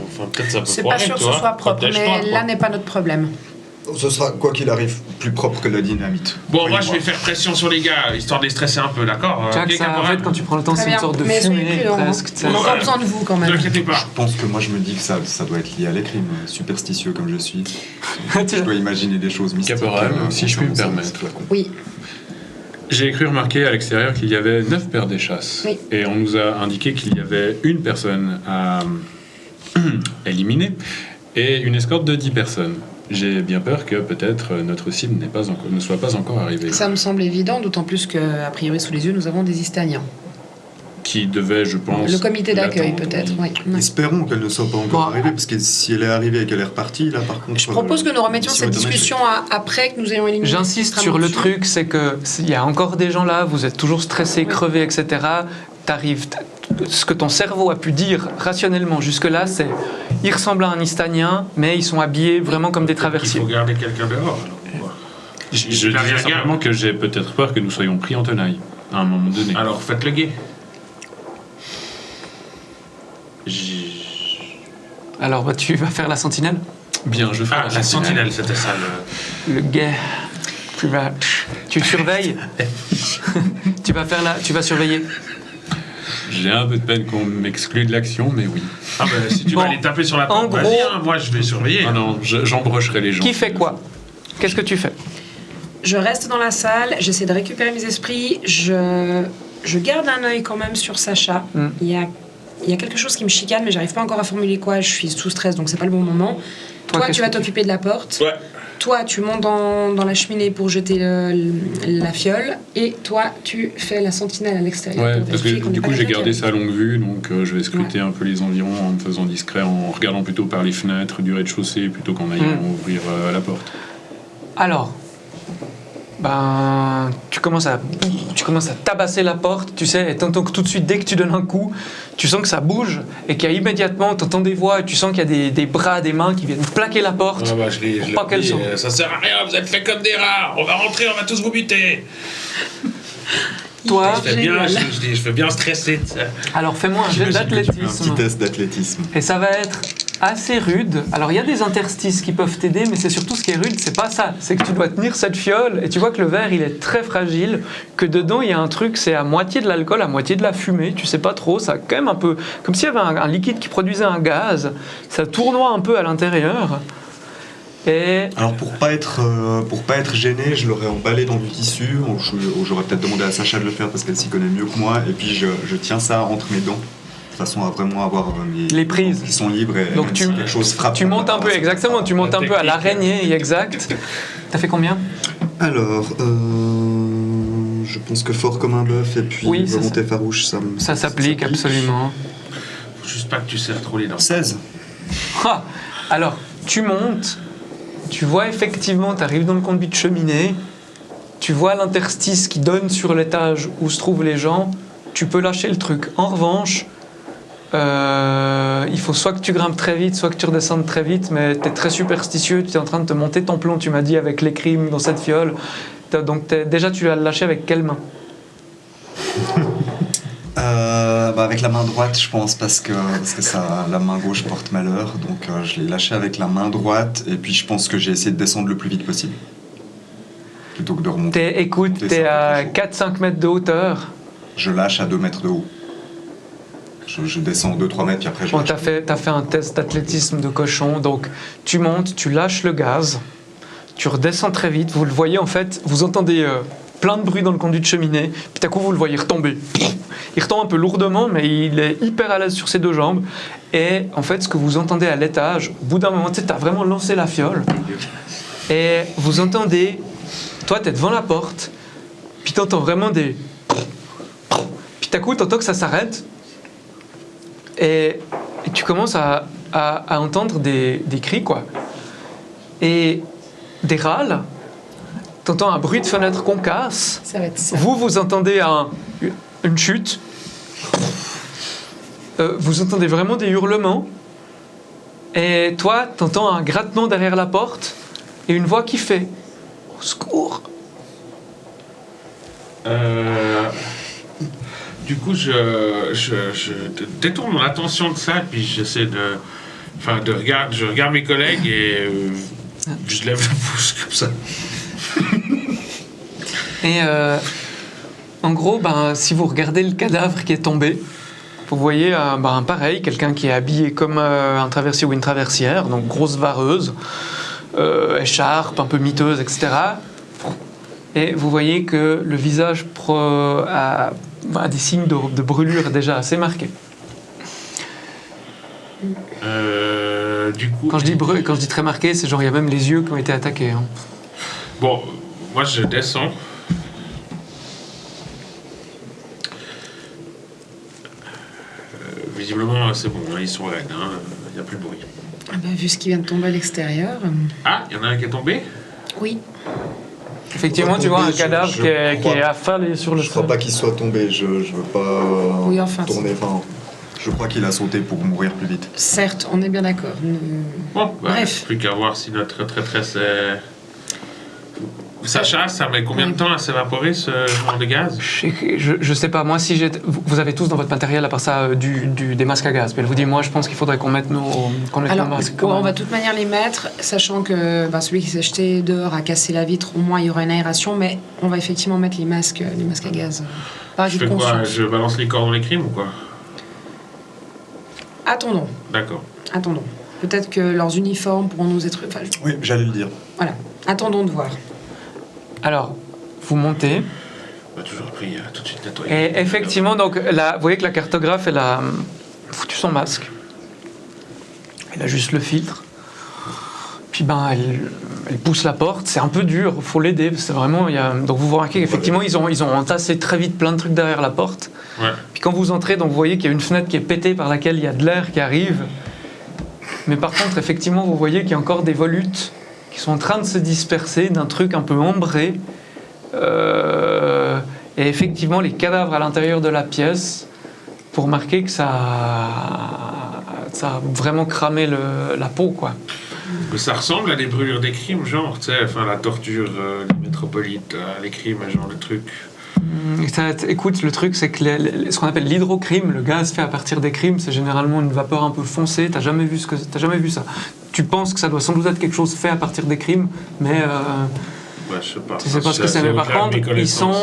Enfin, peut-être ça peut C'est foirer, pas sûr que tu ce vois. soit propre, Protège-toi, mais quoi. là n'est pas notre problème. Ce sera, quoi qu'il arrive, plus propre que la dynamite. Bon, moi, je vais faire pression sur les gars, histoire de les stresser un peu, d'accord? Jack, Ok, ça caporal? arrête quand tu prends le temps, Très c'est une bien, sorte de mais soyez fumée prudents, hein. presque. tu sais. On a encore Ouais. besoin de vous quand Ne même. vous inquiétez pas. Je pense que moi je me dis que ça doit être lié à l'écrime, superstitieux comme je suis. Je dois imaginer des choses mystiques. Caporal, si je puis me concernant permettre. ce flacon. Oui, J'ai cru remarquer à l'extérieur qu'il y avait 9 paires d'échasses. Oui. Et on nous a indiqué qu'il y avait une personne à éliminer et une escorte de 10 personnes. J'ai bien peur que peut-être notre cible ne soit pas encore arrivée. ça me semble évident, d'autant plus qu'a priori sous les yeux nous avons des Istaniens. Qui devait, je pense... Le comité d'accueil l'attendre, peut-être, oui. Espérons qu'elle ne soit pas encore Bon. arrivée, parce que si elle est arrivée et qu'elle est repartie, là par contre. Je propose que nous remettions mission cette est dommage. discussion après que nous ayons éliminé. J'insiste sur le truc, c'est que s'il y a encore des gens là, vous êtes toujours stressés, crevés, etc. Ce que ton cerveau a pu dire rationnellement jusque-là, c'est ils ressemblent à un Istanien, mais ils sont habillés vraiment comme des Il traversiers. faut garder quelqu'un dehors, alors. Ouais. Je Il disais n'a rien simplement que j'ai peut-être peur que nous soyons pris en tenaille à un moment donné. Alors, faites le guet. Alors bah, tu vas faire la sentinelle. Bien, je ferai Ah, la sentinelle, c'était ça, Le guet. Tu surveilles. tu vas surveiller. J'ai un peu de peine qu'on m'exclue de l'action, mais oui. Ah ben, si tu Bon, vas aller taper sur la en porte, vas-y, gros- hein, moi je vais surveiller. Ah non, j'embrocherai les gens. Qui fait quoi? Qu'est-ce que tu fais? Je reste dans la salle, j'essaie de récupérer mes esprits, je garde un œil quand même sur Sacha. Mm. Il y a quelque chose qui me chicane, mais j'arrive pas encore à formuler quoi, je suis sous stress, donc c'est pas le bon moment. Toi, qu'est-ce tu vas que tu t'occuper de la porte. Ouais. Toi, tu montes dans la cheminée pour jeter la fiole. Et toi, tu fais la sentinelle à l'extérieur. Ouais, pour parce que vérifier qu'on du n'est coup pas j'ai quelqu'un gardé qui ça à longue vue, donc je vais scruter un peu les environs en me faisant discret, en regardant plutôt par les fenêtres du rez-de-chaussée plutôt qu'en allant ouvrir la porte. Alors, ben, tu commences à tabasser la porte, tu sais, et t'entends que tout de suite, dès que tu donnes un coup, tu sens que ça bouge, et qu'il y a immédiatement, t'entends des voix, et tu sens qu'il y a des bras, des mains qui viennent plaquer la porte. Ah bah, je Pas qu'elle dis, soit. ça sert à rien, vous êtes fait comme des rats, on va rentrer, on va tous vous buter. Toi, Je fais bien, Génial. je fais bien stresser. tu sais. alors fais-moi un jet J'imagine que tu fais un petit d'athlétisme. test d'athlétisme. Et ça va être assez rude. Alors il y a des interstices qui peuvent t'aider, mais c'est surtout ce qui est rude, c'est pas ça. C'est que tu dois tenir cette fiole et tu vois que le verre il est très fragile, que dedans il y a un truc, c'est à moitié de l'alcool, à moitié de la fumée, tu sais pas trop, ça a quand même un peu comme s'il y avait un liquide qui produisait un gaz, ça tournoie un peu à l'intérieur. Et Alors pour pas être gêné, je l'aurais emballé dans du tissu. J'aurais peut-être demandé à Sacha de le faire parce qu'elle s'y connaît mieux que moi. Et puis je tiens ça entre mes dents, de façon à vraiment avoir Les prises. qui sont libres. Et Donc même tu- si quelque chose frappe. tu montes un peu, exactement, tu montes un peu à l'araignée, exact. T'as fait combien? Alors, je pense que fort comme un bœuf et puis Oui, volonté farouche, Ça s'applique absolument. Faut juste pas que tu serres trop les dents. 16. Ah, alors, tu montes, tu vois effectivement, tu arrives dans le conduit de cheminée, tu vois l'interstice qui donne sur l'étage où se trouvent les gens, tu peux lâcher le truc. En revanche, il faut soit que tu grimpes très vite, soit que tu redescendes très vite, mais tu es très superstitieux, tu es en train de te monter ton plomb, tu m'as dit, avec les crimes dans cette fiole. Donc déjà, tu l'as lâché avec quelle main? Avec la main droite, je pense, parce que ça, la main gauche porte malheur. Donc je l'ai lâché avec la main droite et puis je pense que j'ai essayé de descendre le plus vite possible. Plutôt que de remonter. Écoute, Monter, tu es ça à va être 4-5 mètres de hauteur. Je lâche à 2 mètres de haut. Je descends 2-3 mètres puis après je Bon, lâche. t'as fait un test d'athlétisme de cochon, donc tu montes, tu lâches le gaz, tu redescends très vite, vous le voyez en fait, vous entendez plein de bruit dans le conduit de cheminée, puis d'un coup vous le voyez retomber. Il retombe un peu lourdement, mais il est hyper à l'aise sur ses deux jambes, et en fait ce que vous entendez à l'étage, au bout d'un moment, tu sais, t'as vraiment lancé la fiole, et vous entendez, toi t'es devant la porte, puis t'entends vraiment des... Puis d'un coup t'entends que ça s'arrête, et tu commences à entendre des cris, quoi. Et des râles, t'entends un bruit de fenêtre qu'on casse. Ça va être ça. Vous entendez une chute. Vous entendez vraiment des hurlements. Et toi, t'entends un grattement derrière la porte et une voix qui fait « Au secours !» Du coup, je détourne mon attention de ça, puis j'essaie de... Enfin, je regarde mes collègues et je lève le pouce comme ça. Et en gros, si vous regardez le cadavre qui est tombé, vous voyez pareil, quelqu'un qui est habillé comme un traversier ou une traversière, donc grosse vareuse, écharpe un peu miteuse, etc. Et vous voyez que le visage a des signes de brûlure déjà assez marqués. Du coup... Quand je dis très marqué, c'est genre il y a même les yeux qui ont été attaqués. Hein. Bon, moi je descends. Visiblement, c'est bon, hein, ils sont raides, il n'y a plus de bruit. Ah bah, vu ce qui vient de tomber à l'extérieur. Ah, il y en a un qui est tombé? Oui. Effectivement, tu vois un cadavre qui est affalé sur le Je crois sol. pas qu'il soit tombé, je veux pas Oui, enfin, tourner. Enfin, je crois qu'il a sauté pour mourir plus vite. Certes, on est bien d'accord. Bon, Bref. plus qu'à voir si notre traîtresse est... Ça chasse, ça met combien de temps à s'évaporer, ce genre de gaz? Je sais pas, moi si j'étais... Vous avez tous dans votre matériel, à part ça, des masques à gaz. Mais elle vous dit, moi je pense qu'il faudrait qu'on mette nos Alors, masques. on va de toute manière les mettre, sachant que celui qui s'est jeté dehors a cassé la vitre, au moins il y aura une aération, mais on va effectivement mettre les masques à gaz. Par Je acquis fais de quoi? conscience. Je balance les corps dans les crimes ou quoi? Attendons. Peut-être que leurs uniformes pourront nous être... Enfin, Oui, j'allais le dire. voilà. Attendons de voir. Alors, vous montez. On a toujours pris tout de suite nettoyer. Et effectivement, donc, vous voyez que la cartographe, elle a foutu son masque. Elle a juste le filtre. Puis elle pousse la porte. C'est un peu dur, il faut l'aider. C'est vraiment, donc vous remarquez qu'effectivement, ils ont entassé très vite plein de trucs derrière la porte. Ouais. Puis quand vous entrez, donc vous voyez qu'il y a une fenêtre qui est pétée par laquelle il y a de l'air qui arrive. Mais par contre, effectivement, vous voyez qu'il y a encore des volutes qui sont en train de se disperser d'un truc un peu ambré. Et effectivement, les cadavres à l'intérieur de la pièce, pour marquer que ça a vraiment cramé la peau, quoi. Mais ça ressemble à des brûlures des crimes, genre, tu sais, enfin la torture, les métropolites, les crimes, ce genre de trucs. Écoute, le truc, c'est que ce qu'on appelle l'hydrocrime, le gaz fait à partir des crimes, c'est généralement une vapeur un peu foncée. T'as jamais vu ça. Tu penses que ça doit sans doute être quelque chose fait à partir des crimes, mais Ouais, je sais pas. tu sais pas ce que c'est. Mais par contre, ils sont...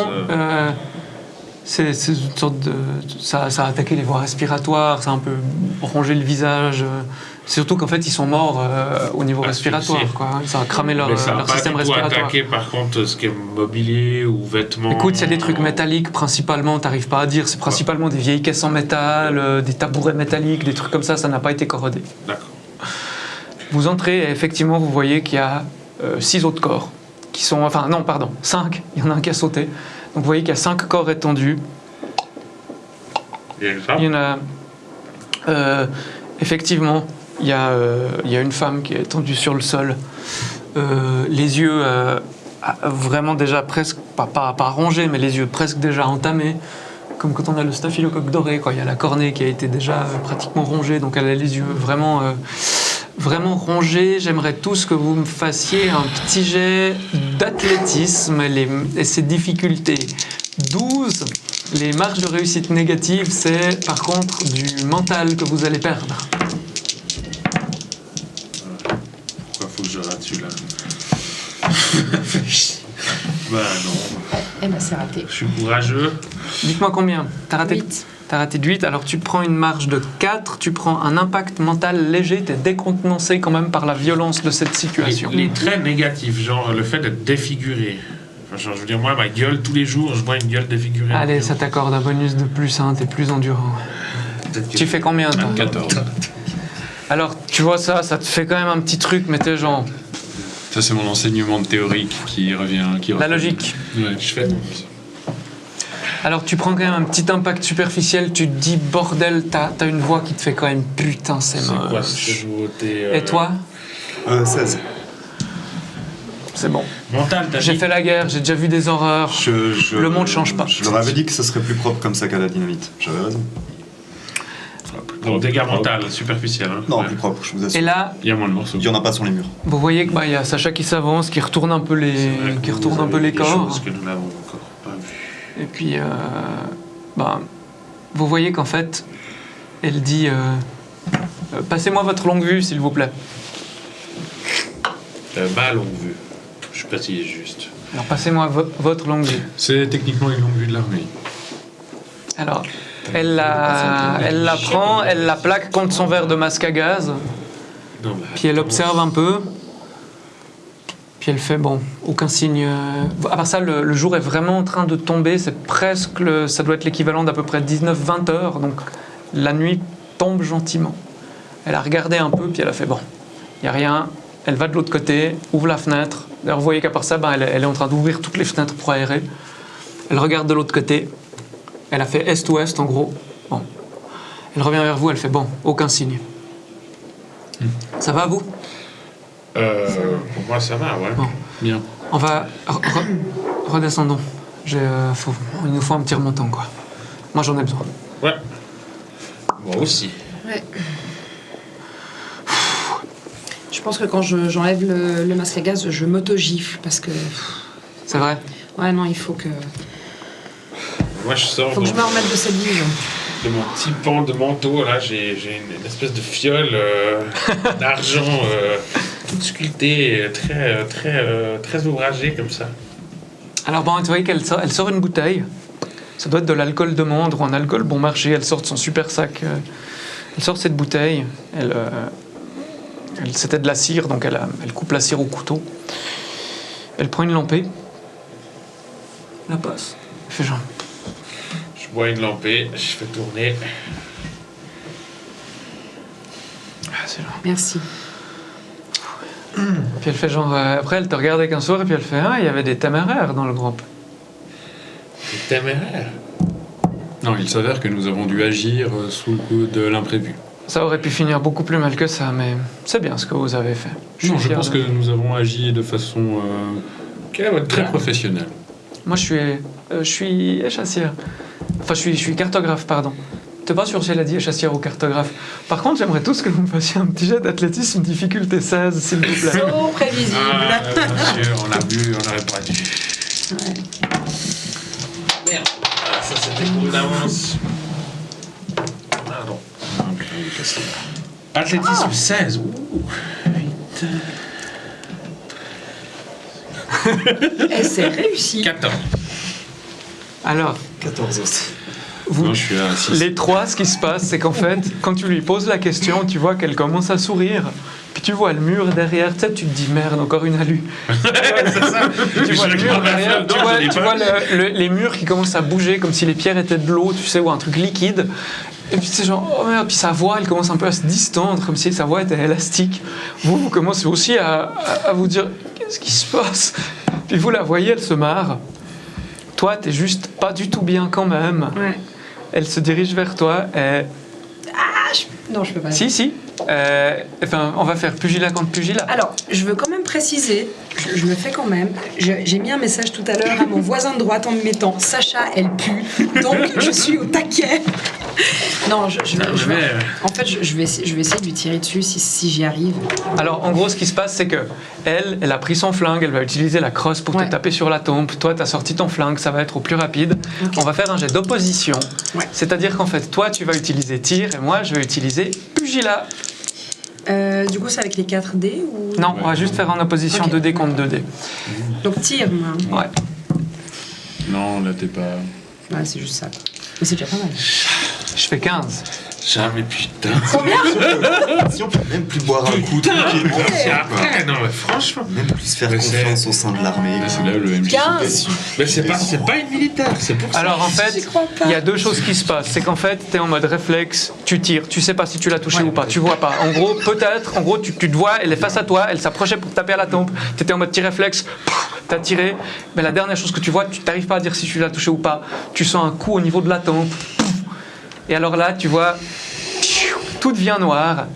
c'est une sorte de... Ça a attaqué les voies respiratoires, ça a un peu rongé le visage. Surtout qu'en fait, ils sont morts au niveau respiratoire, quoi. Ça a cramé leur système respiratoire. Ça n'a pas attaqué, par contre, ce qui est mobilier ou vêtements. Écoute, il y a des trucs métalliques, principalement, t'arrives pas à dire. C'est principalement des vieilles caisses en métal, des tabourets métalliques, des trucs comme ça n'a pas été corrodé. D'accord. Vous entrez et effectivement, vous voyez qu'il y a 6 autres corps qui sont... Enfin, non, pardon, 5. Il y en a un qui a sauté. Donc, vous voyez qu'il y a 5 corps étendus. Il y a une femme? Il y en a... effectivement, il y a une femme qui est étendue sur le sol. Les yeux vraiment déjà presque... Pas rongés, mais les yeux presque déjà entamés. Comme quand on a le staphylocoque doré, quoi. Il y a la cornée qui a été déjà pratiquement rongée. Donc, elle a les yeux vraiment... vraiment rongé. J'aimerais tous que vous me fassiez un petit jet d'athlétisme et ses difficultés. 12. Les marges de réussite négatives, c'est par contre du mental que vous allez perdre. Pourquoi faut que je rate celui-là? Bah non. Eh ben, c'est raté. Je suis courageux. Dites-moi combien. T'as raté 8. T'as raté de 8, alors tu prends une marge de 4, tu prends un impact mental léger, t'es décontenancé quand même par la violence de cette situation. Les traits négatifs, genre le fait d'être défiguré. Enfin, genre, je veux dire, moi, ma gueule, tous les jours, je vois une gueule défigurée. Allez, ça t'accorde un bonus de plus, hein, t'es plus endurant. Tu fais combien, toi? 14. Alors, tu vois ça te fait quand même un petit truc, mais t'es genre... Ça, c'est mon enseignement théorique qui revient. La logique. Ouais. Je fais. Alors tu prends quand même un petit impact superficiel, tu te dis bordel, t'as une voix qui te fait quand même putain c'est C'est quoi moche. cette nouveauté Et toi? 16. c'est bon. Mental, t'as J'ai dit. fait la guerre, j'ai déjà vu des horreurs. Le monde change pas. Je leur avais dit que ce serait plus propre comme ça qu'à la dynamite. J'avais raison. Donc dégâts mental, superficiel. Hein. Non, Ouais. plus propre, je vous Et assure. là, Il y a moins de morceaux. Il y en a pas sur les murs. vous voyez que il y a Sacha qui s'avance, qui retourne un peu C'est vrai que qui vous retourne un peu avez les des corps. choses que nous n'avons encore pas vues. Et puis, vous voyez qu'en fait, elle dit passez-moi votre longue vue, s'il vous plaît. Ma longue vue. Je sais pas si c'est juste. Alors, passez-moi votre longue vue. C'est techniquement une longue vue de l'armée. Alors, elle la prend, elle la plaque contre son verre de masque à gaz, Non, bah, puis elle observe un peu. Puis elle fait, bon, aucun signe. À part ça, le jour est vraiment en train de tomber. C'est presque, ça doit être l'équivalent d'à peu près 19-20 heures. Donc la nuit tombe gentiment. Elle a regardé un peu, puis elle a fait, bon, il n'y a rien. Elle va de l'autre côté, ouvre la fenêtre. D'ailleurs, vous voyez qu'à part ça, elle est en train d'ouvrir toutes les fenêtres pour aérer. Elle regarde de l'autre côté. Elle a fait est-ouest, en gros. Bon. Elle revient vers vous, elle fait, bon, aucun signe. Ça va, vous? Pour moi, ça va, ouais. Bon. Bien. On va... redescendons. Il nous faut un petit remontant, quoi. Moi, j'en ai besoin. Ouais. Moi aussi. Ouais. Je pense que quand j'enlève le masque à gaz, je m'auto-gifle parce que... C'est vrai? Ouais, non, il faut que Moi, je sors je me remette de cette vie. de mon petit pan de manteau. Là, j'ai une espèce de fiole d'argent toute sculptée, très ouvragée comme ça. Alors, bon, tu vois elle sort une bouteille. Ça doit être de l'alcool de mandre ou un alcool bon marché. Elle sort de son super sac. Elle sort cette bouteille. C'était de la cire, donc elle coupe la cire au couteau. Elle prend une lampée. La passe. Elle fait genre... Je bois une lampée, je fais tourner. Ah, c'est genre... Merci. Puis elle fait genre... après, elle te regarde avec un sourire, et puis elle fait... Ah, il y avait des téméraires dans le groupe. C'est téméraire. Non, il s'avère que nous avons dû agir sous le coup de l'imprévu. Ça aurait pu finir beaucoup plus mal que ça, mais c'est bien ce que vous avez fait. Je suis fier pense de que nous avons agi de façon Quel est votre très plan? professionnelle. Moi, je suis échassière. Enfin, je suis cartographe, pardon. T'es pas sûr si elle a dit échassière ou cartographe. Par contre, j'aimerais tous que vous me fassiez un petit jet d'athlétisme difficulté 16, s'il vous plaît. So prévisible. Ah, bien sûr, on l'a vu, on n'aurait pas dû. Ouais. Merde. Ah, ça c'était cool d'avance. Pardon. Athlétisme 16. Ouh. Et c'est réussi. 14. Alors, 14 aussi. vous, Non, je suis à 6. les trois, ce qui se passe, c'est qu'en fait, quand tu lui poses la question, tu vois qu'elle commence à sourire. Puis tu vois le mur derrière, tu sais, tu te dis merde, encore une alu. C'est ça. Tu vois le mur derrière, Non, tu je l'ai vois pas vu. les murs qui commencent à bouger comme si les pierres étaient de l'eau, tu sais, ou un truc liquide. Et puis c'est genre, oh merde, puis sa voix, elle commence un peu à se distendre, comme si sa voix était élastique. Vous commencez aussi à vous dire, qu'est-ce qui se passe? Puis vous la voyez, elle se marre. Toi, t'es juste pas du tout bien quand même. Ouais. Elle se dirige vers toi et... Non, je peux pas. Si. Enfin, on va faire pugilat contre pugilat. Alors, je veux quand même préciser, je le fais quand même. J'ai mis un message tout à l'heure à mon voisin de droite en me mettant Sacha, elle pue. Donc, je suis au taquet. Non, en fait, je vais essayer de lui tirer dessus si j'y arrive. Alors, en gros, ce qui se passe, c'est que elle a pris son flingue, elle va utiliser la crosse pour Ouais. te taper sur la tempe. Toi, t'as sorti ton flingue, ça va être au plus rapide. Ok. On va faire un jet d'opposition. Ouais. C'est-à-dire qu'en fait, toi, tu vas utiliser tir et moi, je vais utiliser pugilat. Du coup, c'est avec les 4D ou... Non, on va juste faire en opposition Ok. 2D contre 2D. Donc, tire, moi. Ouais. Non, là t'es pas. Ouais, c'est juste ça. Mais c'est déjà pas mal. Je fais 15. Jamais putain. Si on peut même plus boire un coup tranquillement, C'est quoi. après, non mais franchement. Même plus se faire Mais confiance au sein de l'armée. Là, c'est là le MJ. 15. Mais c'est pas une militaire, c'est pour ça. Alors en fait, J'y crois pas. il y a deux choses qui se passent. C'est qu'en fait, tu es en mode réflexe, tu tires, tu sais pas si tu l'as touché ou pas, tu vois pas. En gros, peut-être, tu te vois, elle est face à toi, elle s'approchait pour te taper à la tempe, tu étais en mode tir réflexe, t'as tiré, mais la dernière chose que tu vois, tu t'arrives pas à dire si tu l'as touché ou pas. Tu sens un coup au niveau de la tempe. Et alors là, tu vois, tout devient noir.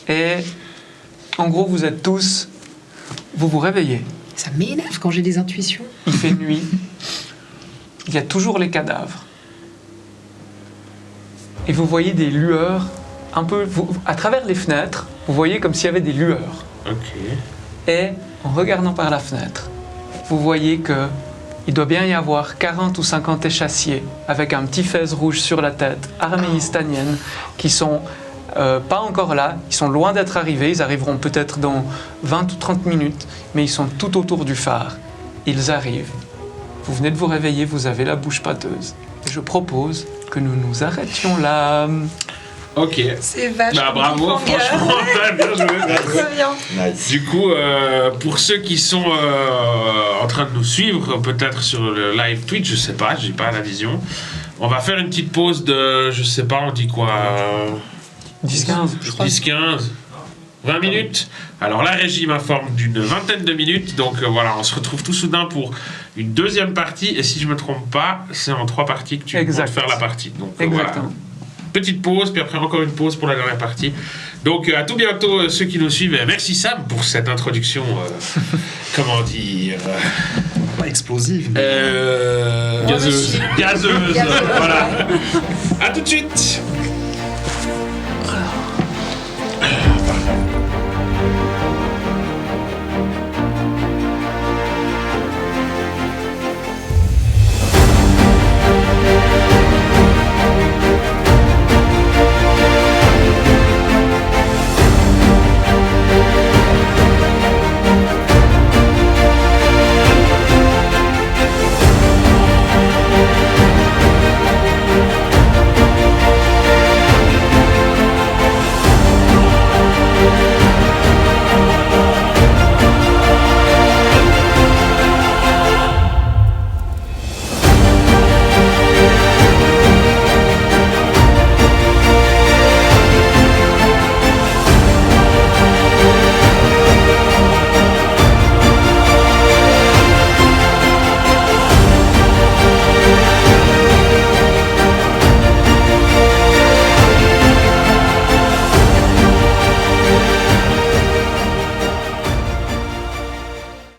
Et en gros, vous êtes tous Vous vous réveillez. Ça m'énerve quand j'ai des intuitions. Il fait nuit. Il y a toujours les cadavres. Et vous voyez des lueurs un peu... à travers les fenêtres, vous voyez comme s'il y avait des lueurs. Ok. Et en regardant par la fenêtre, vous voyez que il doit bien y avoir 40 ou 50 échassiers avec un petit fez rouge sur la tête, armée istanienne, qui sont pas encore là, ils sont loin d'être arrivés, ils arriveront peut-être dans 20 ou 30 minutes, mais ils sont tout autour du phare. Ils arrivent. Vous venez de vous réveiller, vous avez la bouche pâteuse. Et je propose que nous nous arrêtions là. Ok. C'est vachement. Bah, bravo, cliffhanger. franchement, bien joué. Très bien. Nice. Du coup, pour ceux qui sont en train de nous suivre, peut-être sur le live Twitch, je sais pas, j'ai pas la vision. On va faire une petite pause de, je sais pas, on dit quoi 10-15. 10-15 20 minutes. Alors la régie m'informe d'une vingtaine de minutes, donc voilà, on se retrouve tout soudain pour une deuxième partie, et si je me trompe pas, c'est en 3 parties que tu Exact. comptes faire la partie. Donc Exactement. voilà. Petite pause, puis après encore une pause pour la dernière partie. Donc à tout bientôt ceux qui nous suivent. Et merci Sam pour cette introduction, comment dire, Pas explosive. gazeuse. Gazeuse. Voilà. À tout de suite.